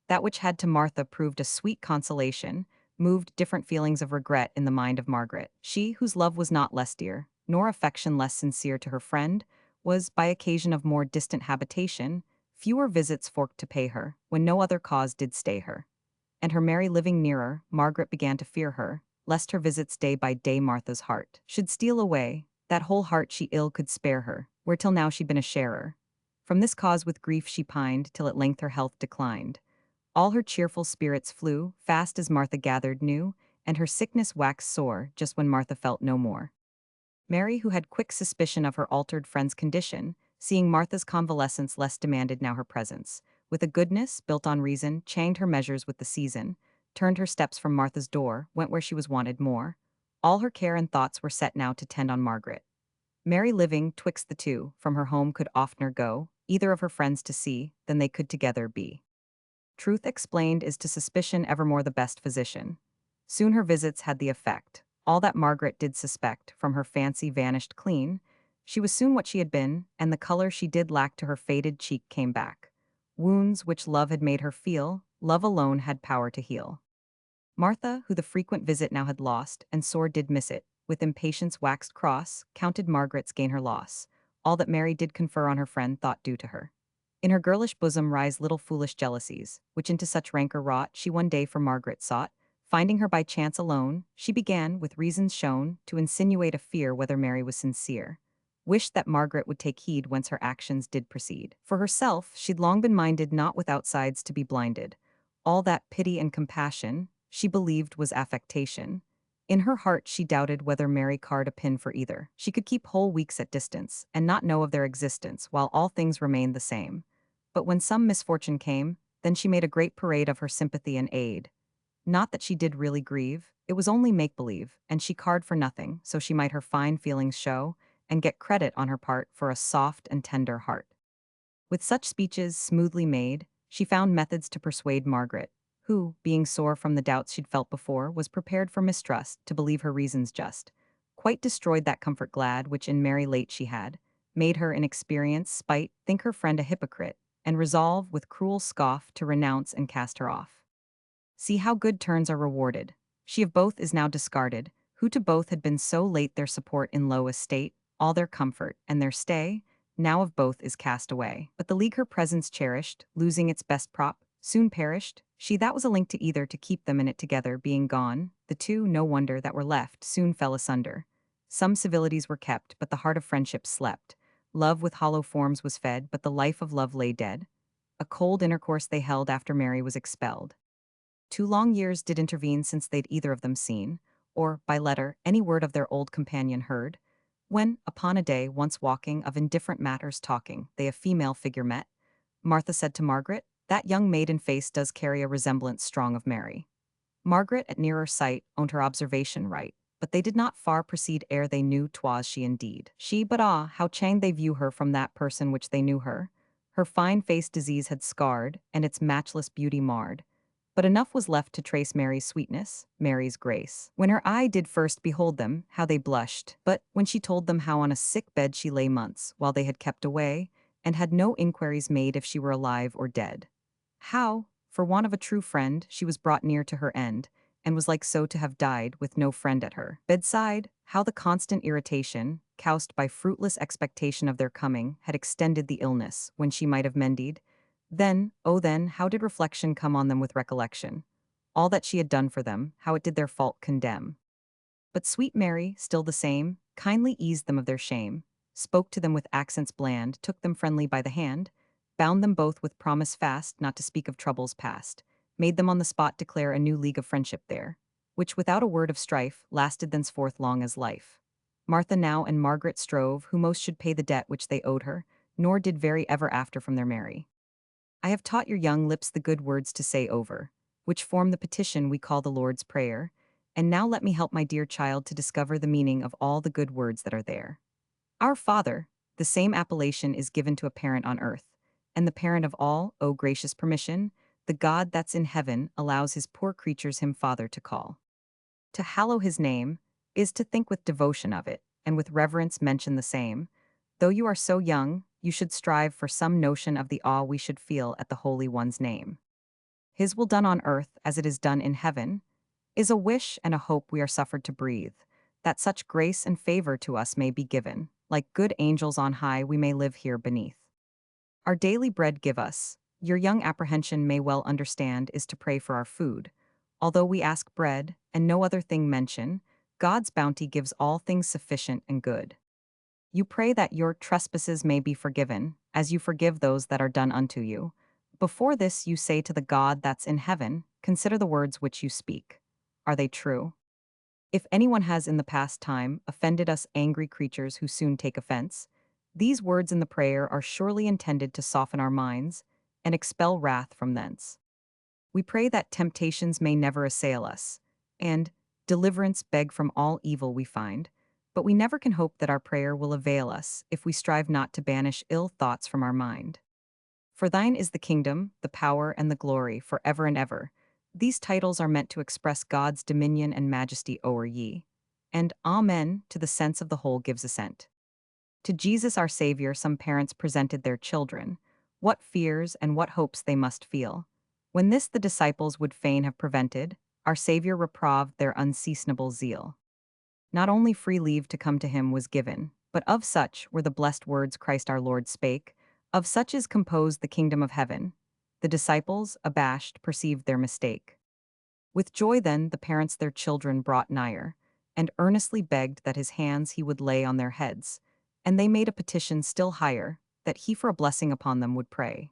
That which had to Martha proved a sweet consolation, moved different feelings of regret in the mind of Margaret. She, whose love was not less dear, nor affection less sincere to her friend, was, by occasion of more distant habitation, fewer visits forked to pay her, when no other cause did stay her. And her Mary living nearer, Margaret began to fear her, lest her visits day by day Martha's heart should steal away, that whole heart she ill could spare her, where till now she'd been a sharer. From this cause with grief she pined, till at length her health declined. All her cheerful spirits flew, fast as Martha gathered new, and her sickness waxed sore, just when Martha felt no more. Mary, who had quick suspicion of her altered friend's condition, seeing Martha's convalescence less demanded now her presence, with a goodness, built on reason, changed her measures with the season, turned her steps from Martha's door, went where she was wanted more. All her care and thoughts were set now to tend on Margaret. Mary living, twixt the two, from her home could oftener go, either of her friends to see, than they could together be. Truth explained is to suspicion evermore the best physician. Soon her visits had the effect. All that Margaret did suspect, from her fancy vanished clean. She was soon what she had been, and the color she did lack to her faded cheek came back. Wounds which love had made her feel, love alone had power to heal. Martha, who the frequent visit now had lost, and sore did miss it, with impatience waxed cross, counted Margaret's gain her loss. All that Mary did confer on her friend thought due to her. In her girlish bosom rise little foolish jealousies, which into such rancor wrought, she one day for Margaret sought. Finding her by chance alone, she began, with reasons shown, to insinuate a fear whether Mary was sincere. Wished that Margaret would take heed whence her actions did proceed. For herself, she'd long been minded not with outsides to be blinded. All that pity and compassion, she believed was affectation. In her heart she doubted whether Mary cared a pin for either. She could keep whole weeks at distance, and not know of their existence while all things remained the same. But when some misfortune came, then she made a great parade of her sympathy and aid. Not that she did really grieve, it was only make-believe, and she cared for nothing, so she might her fine feelings show, and get credit on her part for a soft and tender heart. With such speeches smoothly made, she found methods to persuade Margaret, who, being sore from the doubts she'd felt before, was prepared for mistrust, to believe her reasons just. Quite destroyed that comfort glad which in Mary late she had, made her in experience, spite, think her friend a hypocrite, and resolve, with cruel scoff, to renounce and cast her off. See how good turns are rewarded. She of both is now discarded, who to both had been so late their support in low estate, all their comfort, and their stay, now of both is cast away. But the league her presence cherished, losing its best prop, soon perished. She that was a link to either to keep them in it together being gone, the two, no wonder, that were left, soon fell asunder. Some civilities were kept, but the heart of friendship slept. Love with hollow forms was fed, but the life of love lay dead. A cold intercourse they held after Mary was expelled. 2 long years did intervene since they'd either of them seen, or, by letter, any word of their old companion heard, when, upon a day, once walking, of indifferent matters talking, they a female figure met. Martha said to Margaret, "That young maiden face does carry a resemblance strong of Mary." Margaret, at nearer sight, owned her observation right, but they did not far proceed ere they knew 'twas she indeed. She, but ah, how changed they view her from that person which they knew her. Her fine face disease had scarred, and its matchless beauty marred. But enough was left to trace Mary's sweetness, Mary's grace. When her eye did first behold them, how they blushed. But when she told them how on a sick bed she lay months, while they had kept away, and had no inquiries made if she were alive or dead. How, for want of a true friend, she was brought near to her end, and was like so to have died with no friend at her bedside, how the constant irritation, cowsed by fruitless expectation of their coming, had extended the illness, when she might have mended. Then, oh then, how did reflection come on them with recollection? All that she had done for them, how it did their fault condemn. But sweet Mary, still the same, kindly eased them of their shame, spoke to them with accents bland, took them friendly by the hand, bound them both with promise fast not to speak of troubles past, made them on the spot declare a new league of friendship there, which without a word of strife lasted thenceforth long as life. Martha now and Margaret strove who most should pay the debt which they owed her, nor did vary ever after from their Mary. I have taught your young lips the good words to say over, which form the petition we call the Lord's Prayer, and now let me help my dear child to discover the meaning of all the good words that are there. Our Father, the same appellation is given to a parent on earth, and the parent of all, oh gracious permission, the God that's in heaven allows his poor creatures him Father to call. To hallow his name is to think with devotion of it, and with reverence mention the same. Though you are so young, you should strive for some notion of the awe we should feel at the Holy One's name. His will done on earth as it is done in heaven is a wish and a hope we are suffered to breathe, that such grace and favor to us may be given, like good angels on high we may live here beneath. Our daily bread give us, your young apprehension may well understand is to pray for our food. Although we ask bread, and no other thing mention, God's bounty gives all things sufficient and good. You pray that your trespasses may be forgiven, as you forgive those that are done unto you. Before this you say to the God that's in heaven, consider the words which you speak. Are they true? If anyone has in the past time offended us angry creatures who soon take offense, these words in the prayer are surely intended to soften our minds and expel wrath from thence. We pray that temptations may never assail us, and deliverance beg from all evil we find, but we never can hope that our prayer will avail us if we strive not to banish ill thoughts from our mind. For thine is the kingdom, the power, and the glory, for ever and ever. These titles are meant to express God's dominion and majesty o'er ye. And Amen to the sense of the whole gives assent. To Jesus our Savior some parents presented their children. What fears and what hopes they must feel. When this the disciples would fain have prevented, our Savior reproved their unseasonable zeal. Not only free leave to come to him was given, but of such were the blessed words Christ our Lord spake, of such is composed the kingdom of heaven. The disciples, abashed, perceived their mistake. With joy then the parents their children brought nigher, and earnestly begged that his hands he would lay on their heads, and they made a petition still higher, that he for a blessing upon them would pray.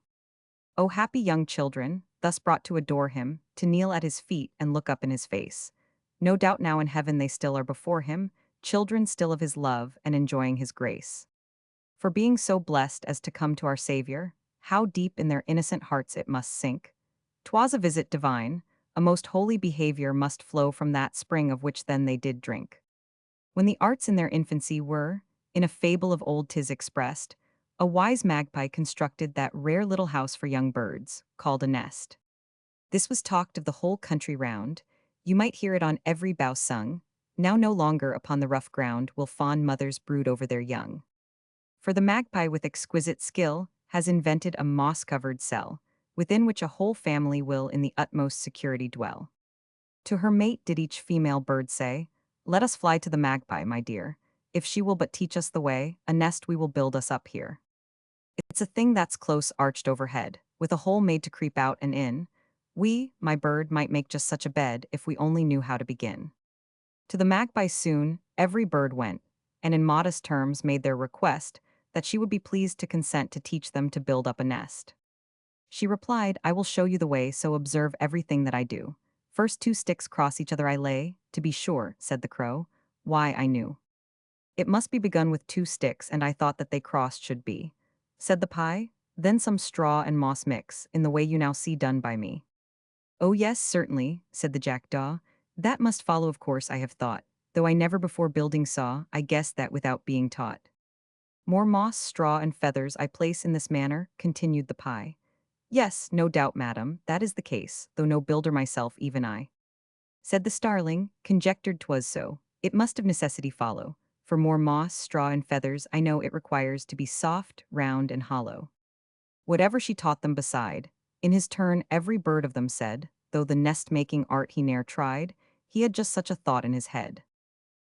O happy young children, thus brought to adore him, to kneel at his feet and look up in his face. No doubt now in heaven they still are before him, children still of his love and enjoying his grace. For being so blessed as to come to our Savior, how deep in their innocent hearts it must sink. 'Twas a visit divine, a most holy behavior must flow from that spring of which then they did drink. When the arts in their infancy were, in a fable of old 'tis expressed, a wise magpie constructed that rare little house for young birds, called a nest. This was talked of the whole country round, you might hear it on every bough sung, now no longer upon the rough ground will fond mothers brood over their young. For the magpie with exquisite skill has invented a moss-covered cell, within which a whole family will in the utmost security dwell. To her mate did each female bird say, let us fly to the magpie, my dear, if she will but teach us the way, a nest we will build us up here. It's a thing that's close arched overhead, with a hole made to creep out and in. We, my bird, might make just such a bed if we only knew how to begin. To the magpie soon, every bird went, and in modest terms made their request that she would be pleased to consent to teach them to build up a nest. She replied, I will show you the way, so observe everything that I do. First 2 sticks cross each other I lay, to be sure, said the crow. Why, I knew it must be begun with 2 sticks, and I thought that they crossed should be, said the pie. Then some straw and moss mix, in the way you now see done by me. Oh yes, certainly, said the jackdaw. That must follow, of course, I have thought, though I never before building saw, I guessed that without being taught. More moss, straw, and feathers I place in this manner, continued the pie. Yes, no doubt, madam, that is the case, though no builder myself, even I. Said the starling, conjectured 'twas so. It must of necessity follow. For more moss, straw, and feathers, I know it requires to be soft, round, and hollow. Whatever she taught them beside, in his turn every bird of them said, though the nest-making art he ne'er tried, he had just such a thought in his head.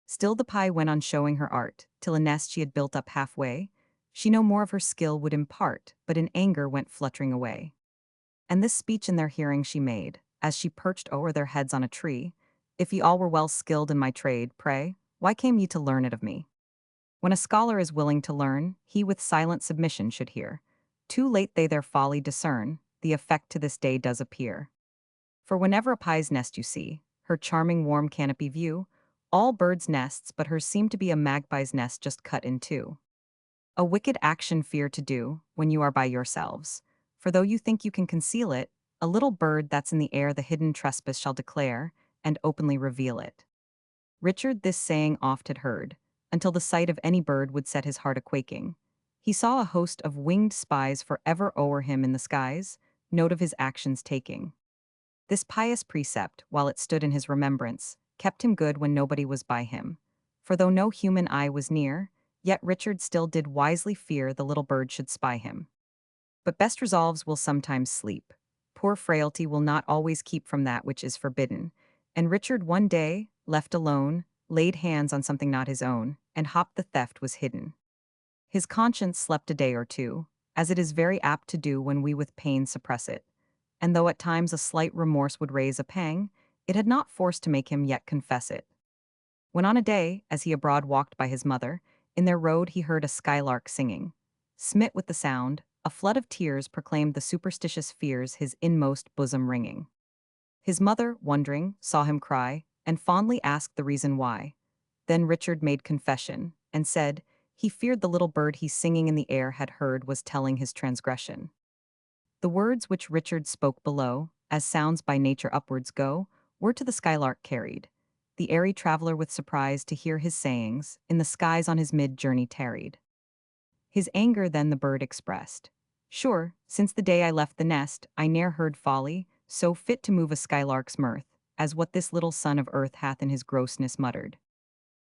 Still the pie went on showing her art, till a nest she had built up halfway, she no more of her skill would impart, but in anger went fluttering away. And this speech in their hearing she made, as she perched o'er their heads on a tree, If ye all were well skilled in my trade, pray, why came ye to learn it of me? When a scholar is willing to learn, he with silent submission should hear. Too late they their folly discern, the effect to this day does appear. For whenever a pie's nest you see, her charming warm canopy view, all birds' nests but hers seem to be a magpie's nest just cut in two. A wicked action fear to do, when you are by yourselves. For though you think you can conceal it, a little bird that's in the air the hidden trespass shall declare, and openly reveal it. Richard this saying oft had heard, until the sight of any bird would set his heart a-quaking. He saw a host of winged spies forever o'er him in the skies, note of his actions taking. This pious precept, while it stood in his remembrance, kept him good when nobody was by him. For though no human eye was near, yet Richard still did wisely fear the little bird should spy him. But best resolves will sometimes sleep. Poor frailty will not always keep from that which is forbidden. And Richard one day, left alone, laid hands on something not his own, and hopped the theft was hidden. His conscience slept a day or two, as it is very apt to do when we with pain suppress it. And though at times a slight remorse would raise a pang, it had not force to make him yet confess it. When on a day, as he abroad walked by his mother, in their road he heard a skylark singing. Smit with the sound, a flood of tears proclaimed the superstitious fears his inmost bosom wringing. His mother, wondering, saw him cry, and fondly asked the reason why. Then Richard made confession, and said, he feared the little bird he singing in the air had heard was telling his transgression. The words which Richard spoke below, as sounds by nature upwards go, were to the skylark carried. The airy traveller with surprise to hear his sayings, in the skies on his mid-journey tarried. His anger then the bird expressed. Sure, since the day I left the nest, I ne'er heard folly, so fit to move a skylark's mirth, as what this little son of earth hath in his grossness muttered.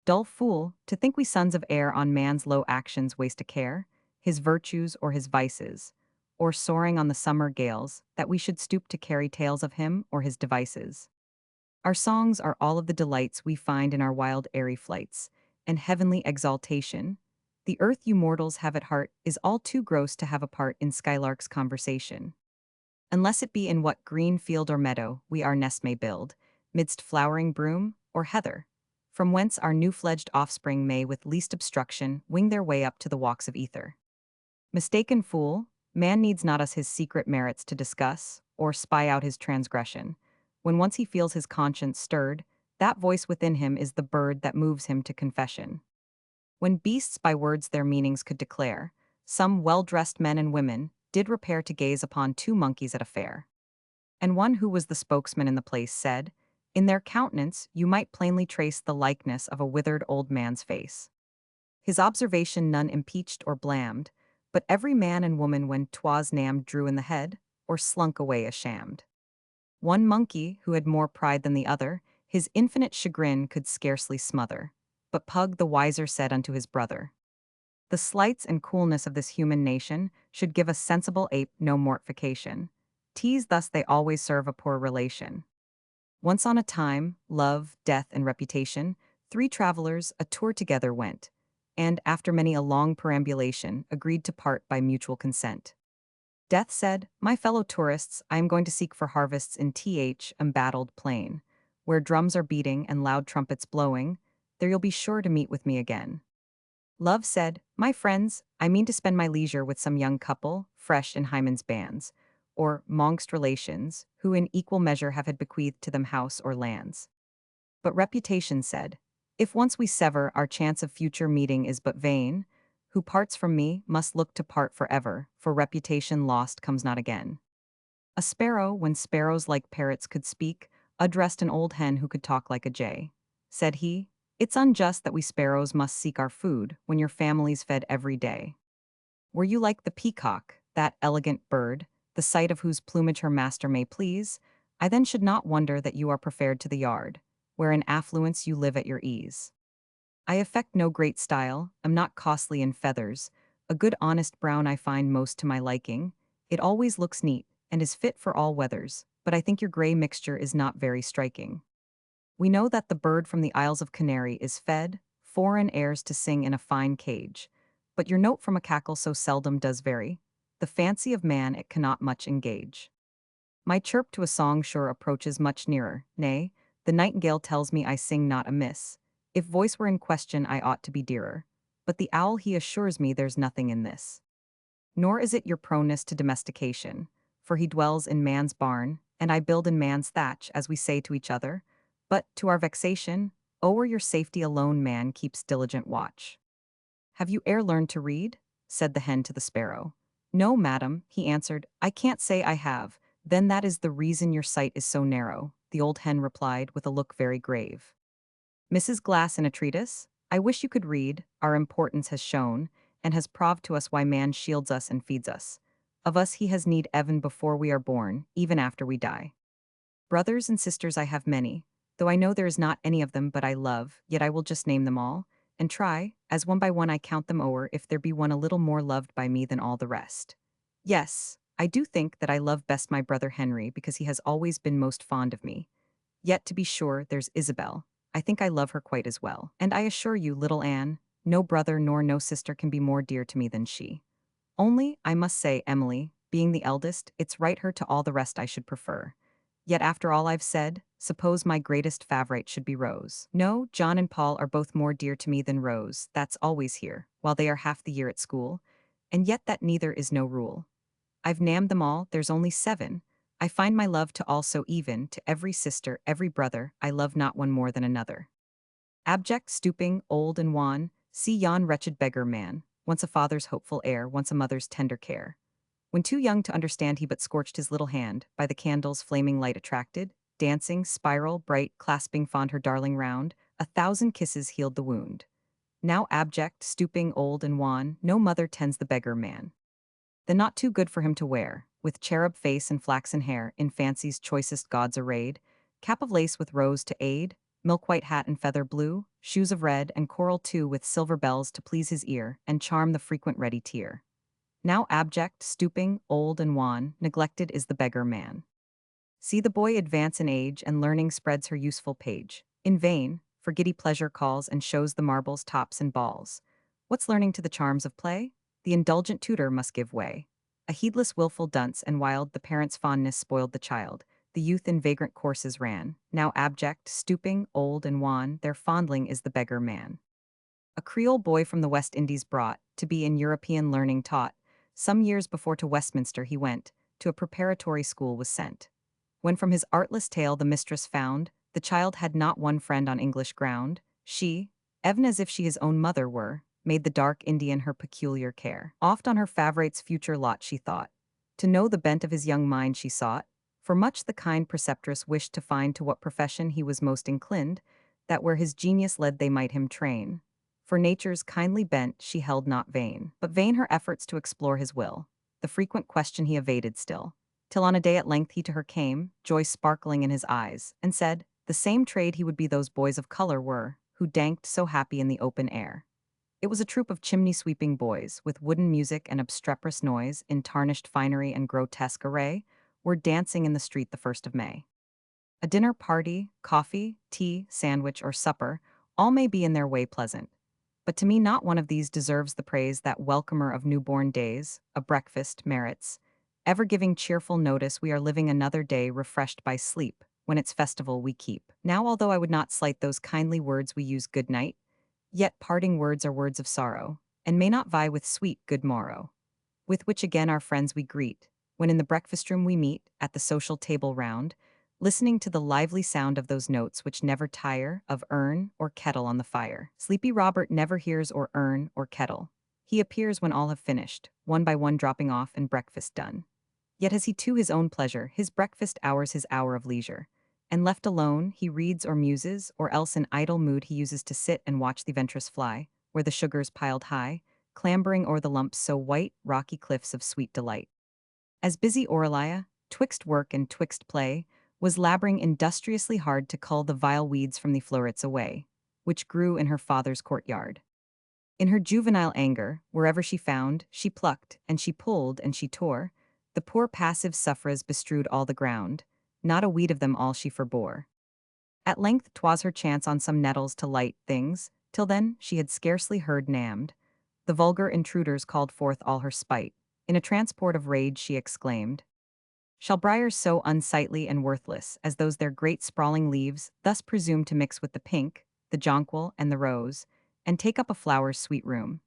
Dull fool, to think we sons of air on man's low actions waste a care, his virtues or his vices, or soaring on the summer gales, that we should stoop to carry tales of him or his devices. Our songs are all of the delights we find in our wild airy flights, and heavenly exaltation. The earth you mortals have at heart is all too gross to have a part in skylark's conversation. Unless it be in what green field or meadow we our nest may build, midst flowering broom or heather, from whence our new-fledged offspring may with least obstruction wing their way up to the walks of ether. Mistaken fool, man needs not us his secret merits to discuss, or spy out his transgression. When once he feels his conscience stirred, that voice within him is the bird that moves him to confession. When beasts by words their meanings could declare, some well-dressed men and women did repair to gaze upon two monkeys at a fair. And one who was the spokesman in the place said, in their countenance you might plainly trace the likeness of a withered old man's face. His observation none impeached or blamed, but every man and woman when 'twas nammed drew in the head, or slunk away ashamed. One monkey, who had more pride than the other, his infinite chagrin could scarcely smother. But Pug the wiser said unto his brother, the slights and coolness of this human nation should give a sensible ape no mortification. Tease thus they always serve a poor relation. Once on a time, love, death, and reputation, three travelers a tour together went, and, after many a long perambulation, agreed to part by mutual consent. Death said, my fellow tourists, I am going to seek for harvests in embattled plain, where drums are beating and loud trumpets blowing, there you'll be sure to meet with me again. Love said, my friends, I mean to spend my leisure with some young couple, fresh in Hymen's bands, or mongst relations, who in equal measure have had bequeathed to them house or lands. But reputation said, if once we sever, our chance of future meeting is but vain. Who parts from me must look to part forever, for reputation lost comes not again. A sparrow, when sparrows like parrots could speak, addressed an old hen who could talk like a jay. Said he, it's unjust that we sparrows must seek our food when your family's fed every day. Were you like the peacock, that elegant bird, the sight of whose plumage her master may please, I then should not wonder that you are preferred to the yard, where in affluence you live at your ease. I affect no great style, am not costly in feathers, a good honest brown I find most to my liking, it always looks neat, and is fit for all weathers, but I think your grey mixture is not very striking. We know that the bird from the Isles of Canary is fed, foreign airs to sing in a fine cage, but your note from a cackle so seldom does vary, the fancy of man it cannot much engage. My chirp to a song sure approaches much nearer, nay, the nightingale tells me I sing not amiss. If voice were in question I ought to be dearer, but the owl he assures me there's nothing in this. Nor is it your proneness to domestication, for he dwells in man's barn, and I build in man's thatch, as we say to each other, but, to our vexation, o'er your safety alone man keeps diligent watch. Have you e'er learned to read? Said the hen to the sparrow. No, madam, he answered, I can't say I have. Then that is the reason your sight is so narrow, the old hen replied with a look very grave. Mrs. Glass in a treatise? I wish you could read, our importance has shown, and has proved to us why man shields us and feeds us. Of us he has need even before we are born, even after we die. Brothers and sisters I have many, though I know there is not any of them but I love, yet I will just name them all, and try, as one by one I count them o'er, if there be one a little more loved by me than all the rest. Yes, I do think that I love best my brother Henry because he has always been most fond of me. Yet to be sure, there's Isabel. I think I love her quite as well. And I assure you, little Anne, no brother nor no sister can be more dear to me than she. Only, I must say, Emily, being the eldest, it's right her to all the rest I should prefer. Yet after all I've said, suppose my greatest favorite should be Rose. No, John and Paul are both more dear to me than Rose, that's always here, while they are half the year at school, and yet that neither is no rule. I've named them all, there's only 7. I find my love to all so even, to every sister, every brother, I love not one more than another. Abject, stooping, old and wan, see yon wretched beggar man, once a father's hopeful heir, once a mother's tender care. When too young to understand he but scorched his little hand, by the candle's flaming light attracted, dancing, spiral, bright, clasping fond her darling round, 1,000 kisses healed the wound. Now abject, stooping, old and wan, no mother tends the beggar man. Then not too good for him to wear, with cherub face and flaxen hair, in fancy's choicest gauds arrayed, cap of lace with rose to aid, milk-white hat and feather blue, shoes of red and coral too with silver bells to please his ear and charm the frequent ready tear. Now abject, stooping, old and wan, neglected is the beggar man. See the boy advance in age, and learning spreads her useful page. In vain, for giddy pleasure calls and shows the marbles, tops, and balls. What's learning to the charms of play? The indulgent tutor must give way. A heedless wilful dunce and wild, the parent's fondness spoiled the child. The youth in vagrant courses ran. Now abject, stooping, old and wan, their fondling is the beggar man. A Creole boy from the West Indies brought, to be in European learning taught, some years before to Westminster he went, to a preparatory school was sent. When from his artless tale the mistress found, the child had not one friend on English ground, she, even as if she his own mother were, made the dark Indian her peculiar care. Oft on her favorite's future lot she thought. To know the bent of his young mind she sought, for much the kind preceptress wished to find to what profession he was most inclined, that where his genius led they might him train. For nature's kindly bent she held not vain, but vain her efforts to explore his will. The frequent question he evaded still, till on a day at length he to her came, joy sparkling in his eyes, and said, the same trade he would be those boys of color were, who danked so happy in the open air. It was a troop of chimney-sweeping boys, with wooden music and obstreperous noise, in tarnished finery and grotesque array, were dancing in the street the 1st of May. A dinner party, coffee, tea, sandwich, or supper, all may be in their way pleasant. But to me not one of these deserves the praise that welcomer of newborn days, a breakfast, merits, ever giving cheerful notice we are living another day refreshed by sleep, when its festival we keep. Now although I would not slight those kindly words we use good night, yet parting words are words of sorrow, and may not vie with sweet good morrow, with which again our friends we greet, when in the breakfast room we meet, at the social table round, listening to the lively sound of those notes which never tire, of urn or kettle on the fire. Sleepy Robert never hears or urn or kettle. He appears when all have finished, one by one dropping off and breakfast done. Yet has he too his own pleasure, his breakfast hours his hour of leisure. And left alone, he reads or muses, or else in idle mood he uses to sit and watch the ventress fly, where the sugar's piled high, clambering o'er the lumps so white, rocky cliffs of sweet delight. As busy Aurelia, twixt work and twixt play, was laboring industriously hard to cull the vile weeds from the florets away, which grew in her father's courtyard. In her juvenile anger, wherever she found, she plucked, and she pulled, and she tore. The poor passive suffras bestrewed all the ground, not a weed of them all she forbore. At length 'twas her chance on some nettles to light things, till then she had scarcely heard nammed. The vulgar intruders called forth all her spite. In a transport of rage she exclaimed, "Shall briars so unsightly and worthless as those their great sprawling leaves thus presume to mix with the pink, the jonquil, and the rose, and take up a flower's sweet room?"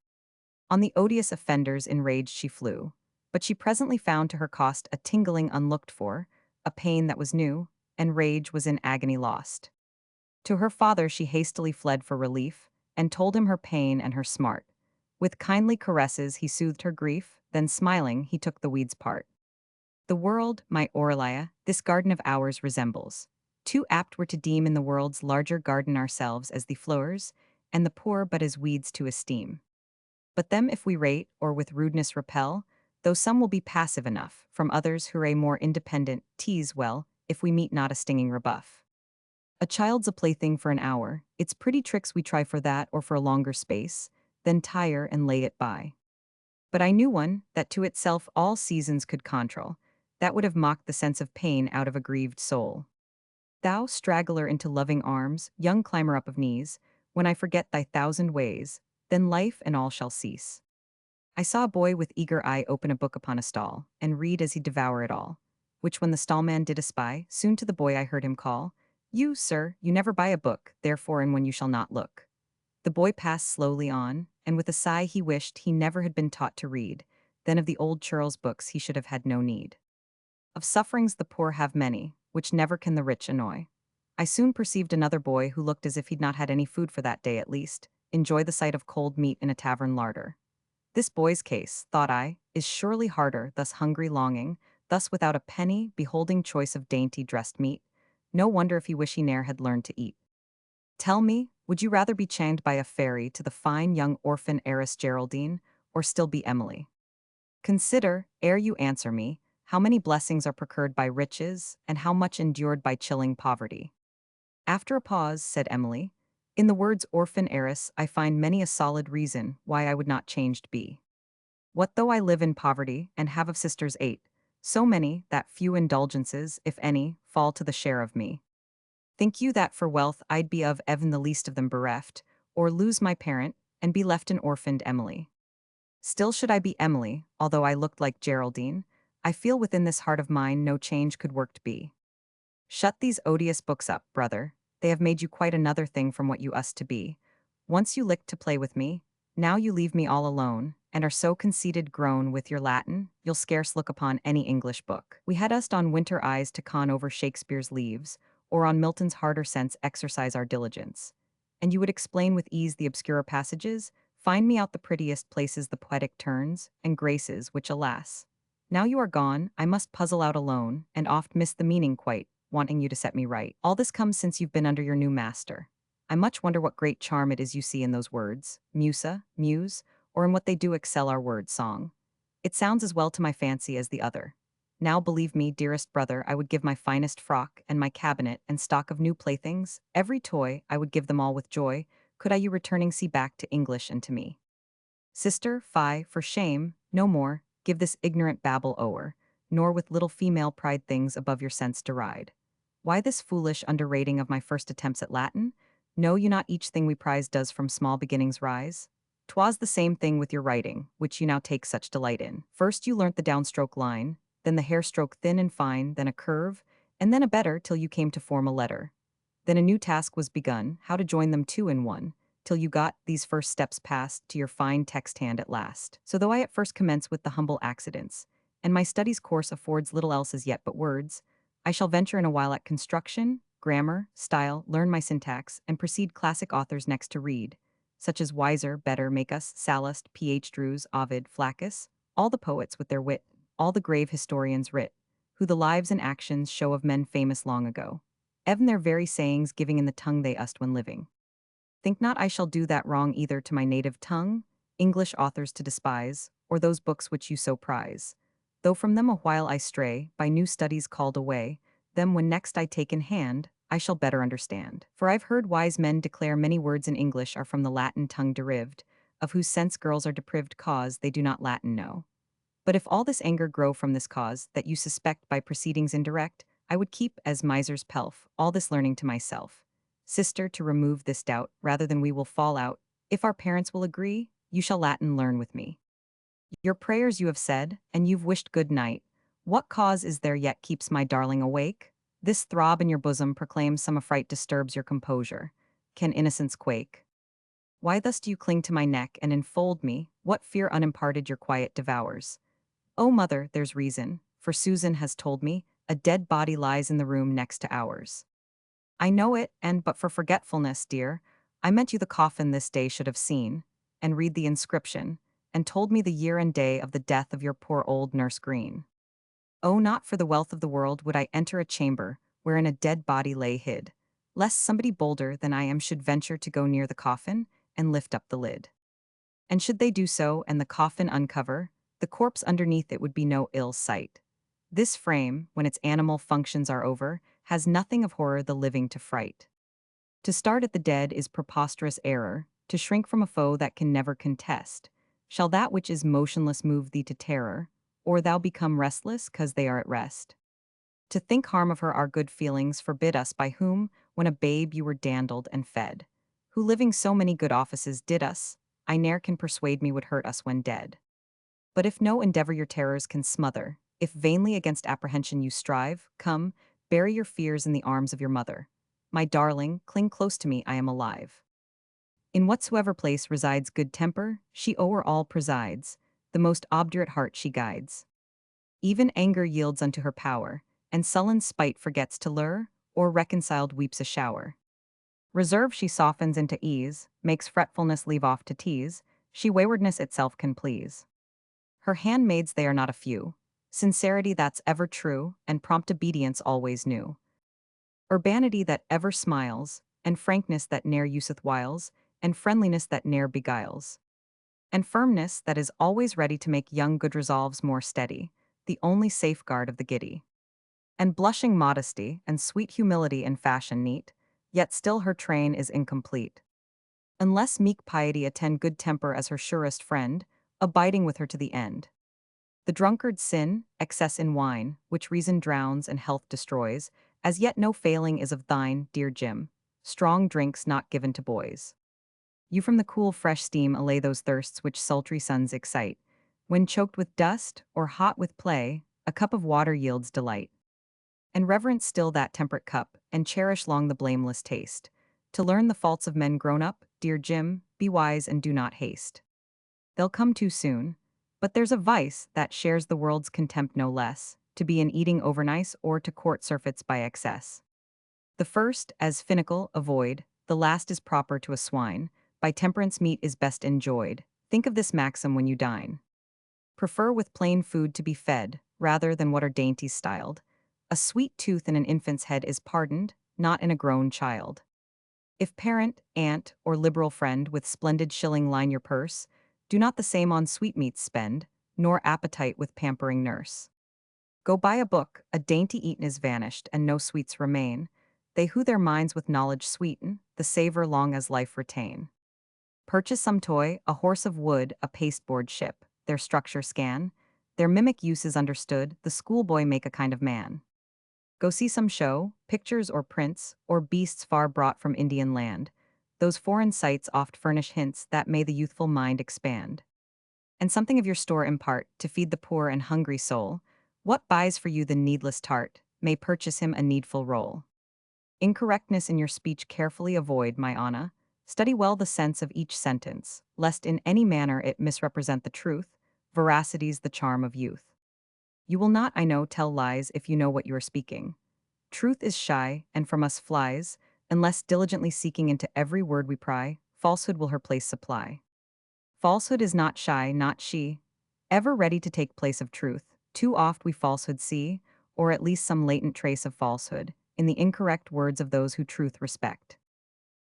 On the odious offenders enraged she flew, but she presently found to her cost a tingling unlooked for, a pain that was new, and rage was in agony lost. To her father she hastily fled for relief, and told him her pain and her smart. With kindly caresses he soothed her grief, then smiling he took the weed's part. The world, my Aurelia, this garden of ours resembles. Too apt we're to deem in the world's larger garden ourselves as the flowers, and the poor but as weeds to esteem. But them if we rate, or with rudeness repel, though some will be passive enough, from others who're more independent, tease well, if we meet not a stinging rebuff. A child's a plaything for an hour, its pretty tricks we try for that or for a longer space, then tire and lay it by. But I knew one, that to itself all seasons could control, that would have mocked the sense of pain out of a grieved soul. Thou straggler into loving arms, young climber up of knees, when I forget thy thousand ways, then life and all shall cease. I saw a boy with eager eye open a book upon a stall, and read as he devour it all, which when the stallman did espy, soon to the boy I heard him call, "You, sir, you never buy a book, therefore and when you shall not look." The boy passed slowly on, and with a sigh he wished he never had been taught to read, then of the old churl's books he should have had no need. Of sufferings the poor have many, which never can the rich annoy. I soon perceived another boy who looked as if he'd not had any food for that day at least, enjoy the sight of cold meat in a tavern larder. This boy's case, thought I, is surely harder, thus hungry longing, thus without a penny, beholding choice of dainty dressed meat. No wonder if he wish he ne'er had learned to eat. Tell me, would you rather be chained by a fairy to the fine young orphan heiress Geraldine, or still be Emily? Consider, ere you answer me, how many blessings are procured by riches, and how much endured by chilling poverty. After a pause, said Emily, in the words orphan heiress I find many a solid reason why I would not changed be. What though I live in poverty, and have of sisters 8, so many, that few indulgences, if any, fall to the share of me. Think you that for wealth I'd be of even the least of them bereft, or lose my parent, and be left an orphaned Emily? Still should I be Emily, although I looked like Geraldine, I feel within this heart of mine no change could worked be. Shut these odious books up, brother, they have made you quite another thing from what you used to be. Once you licked to play with me, now you leave me all alone, and are so conceited grown with your Latin, you'll scarce look upon any English book. We had us on winter eyes to con over Shakespeare's leaves, or on Milton's harder sense exercise our diligence. And you would explain with ease the obscurer passages, find me out the prettiest places the poetic turns, and graces which, alas, now you are gone, I must puzzle out alone, and oft miss the meaning quite, wanting you to set me right. All this comes since you've been under your new master. I much wonder what great charm it is you see in those words, musa, muse, or in what they do excel our word song. It sounds as well to my fancy as the other. Now believe me, dearest brother, I would give my finest frock, and my cabinet, and stock of new playthings, every toy, I would give them all with joy, could I you returning see back to English and to me. Sister, fie, for shame, no more, give this ignorant babble o'er, nor with little female pride things above your sense deride. Why this foolish underrating of my first attempts at Latin? Know you not each thing we prize does from small beginnings rise? 'Twas the same thing with your writing, which you now take such delight in. First you learnt the downstroke line, then the hair stroke thin and fine, then a curve, and then a better till you came to form a letter. Then a new task was begun, how to join them two in one, till you got these first steps past to your fine text hand at last. So though I at first commence with the humble accidents, and my studies course affords little else as yet but words, I shall venture in a while at construction, grammar, style, learn my syntax, and proceed classic authors next to read, such as Weiser, Better, make us, Sallust, P.H. Drews, Ovid, Flaccus, all the poets with their wit, all the grave historians writ, who the lives and actions show of men famous long ago, even their very sayings giving in the tongue they used when living. Think not I shall do that wrong either to my native tongue, English authors to despise, or those books which you so prize. Though from them a while I stray, by new studies called away, them when next I take in hand, I shall better understand. For I've heard wise men declare many words in English are from the Latin tongue derived, of whose sense girls are deprived cause they do not Latin know. But if all this anger grow from this cause, that you suspect by proceedings indirect, I would keep, as miser's pelf, all this learning to myself. Sister, to remove this doubt, rather than we will fall out, if our parents will agree, you shall Latin learn with me. Your prayers you have said, and you've wished good night. What cause is there yet keeps my darling awake? This throb in your bosom proclaims some affright disturbs your composure. Can innocence quake? Why thus do you cling to my neck and enfold me? What fear unimparted your quiet devours? Oh, mother, there's reason, for Susan has told me, a dead body lies in the room next to ours. I know it, and but for forgetfulness, dear, I meant you the coffin this day should have seen, and read the inscription, and told me the year and day of the death of your poor old nurse Green. Oh, not for the wealth of the world would I enter a chamber wherein a dead body lay hid, lest somebody bolder than I am should venture to go near the coffin and lift up the lid. And should they do so and the coffin uncover, the corpse underneath it would be no ill sight. This frame, when its animal functions are over, has nothing of horror the living to fright. To start at the dead is preposterous error, to shrink from a foe that can never contest. Shall that which is motionless move thee to terror, or thou become restless 'cause they are at rest? To think harm of her our good feelings forbid us by whom, when a babe you were dandled and fed, who living so many good offices did us, I ne'er can persuade me would hurt us when dead. But if no endeavor your terrors can smother, if vainly against apprehension you strive, come, bury your fears in the arms of your mother. My darling, cling close to me, I am alive. In whatsoever place resides good temper, she o'er all presides, the most obdurate heart she guides. Even anger yields unto her power, and sullen spite forgets to lure, or reconciled weeps a shower. Reserve she softens into ease, makes fretfulness leave off to tease, she waywardness itself can please. Her handmaids they are not a few, sincerity that's ever true, and prompt obedience always new. Urbanity that ever smiles, and frankness that ne'er useth wiles, and friendliness that ne'er beguiles. And firmness that is always ready to make young good resolves more steady, the only safeguard of the giddy. And blushing modesty, and sweet humility in fashion neat, yet still her train is incomplete. Unless meek piety attend good temper as her surest friend, abiding with her to the end. The drunkard's sin, excess in wine, which reason drowns and health destroys, as yet no failing is of thine, dear Jim. Strong drinks not given to boys. You from the cool fresh steam allay those thirsts which sultry suns excite. When choked with dust, or hot with play, a cup of water yields delight. And reverence still that temperate cup, and cherish long the blameless taste. To learn the faults of men grown up, dear Jim, be wise and do not haste. They'll come too soon. But there's a vice that shares the world's contempt no less, to be in eating overnice or to court surfeits by excess. The first, as finical, avoid, the last is proper to a swine, by temperance meat is best enjoyed. Think of this maxim when you dine. Prefer with plain food to be fed, rather than what are dainties styled. A sweet tooth in an infant's head is pardoned, not in a grown child. If parent, aunt, or liberal friend with splendid shilling line your purse, do not the same on sweetmeats spend, nor appetite with pampering nurse. Go buy a book, a dainty eaten is vanished, and no sweets remain. They who their minds with knowledge sweeten, the savor long as life retain. Purchase some toy, a horse of wood, a pasteboard ship, their structure scan, their mimic use is understood, the schoolboy make a kind of man. Go see some show, pictures or prints, or beasts far brought from Indian land. Those foreign sights oft furnish hints that may the youthful mind expand. And something of your store impart, to feed the poor and hungry soul. What buys for you the needless tart, may purchase him a needful roll. Incorrectness in your speech carefully avoid, my Anna. Study well the sense of each sentence, lest in any manner it misrepresent the truth. Veracity's the charm of youth. You will not, I know, tell lies if you know what you are speaking. Truth is shy, and from us flies, unless diligently seeking into every word we pry, falsehood will her place supply. Falsehood is not shy, not she, ever ready to take place of truth. Too oft we falsehood see, or at least some latent trace of falsehood, in the incorrect words of those who truth respect.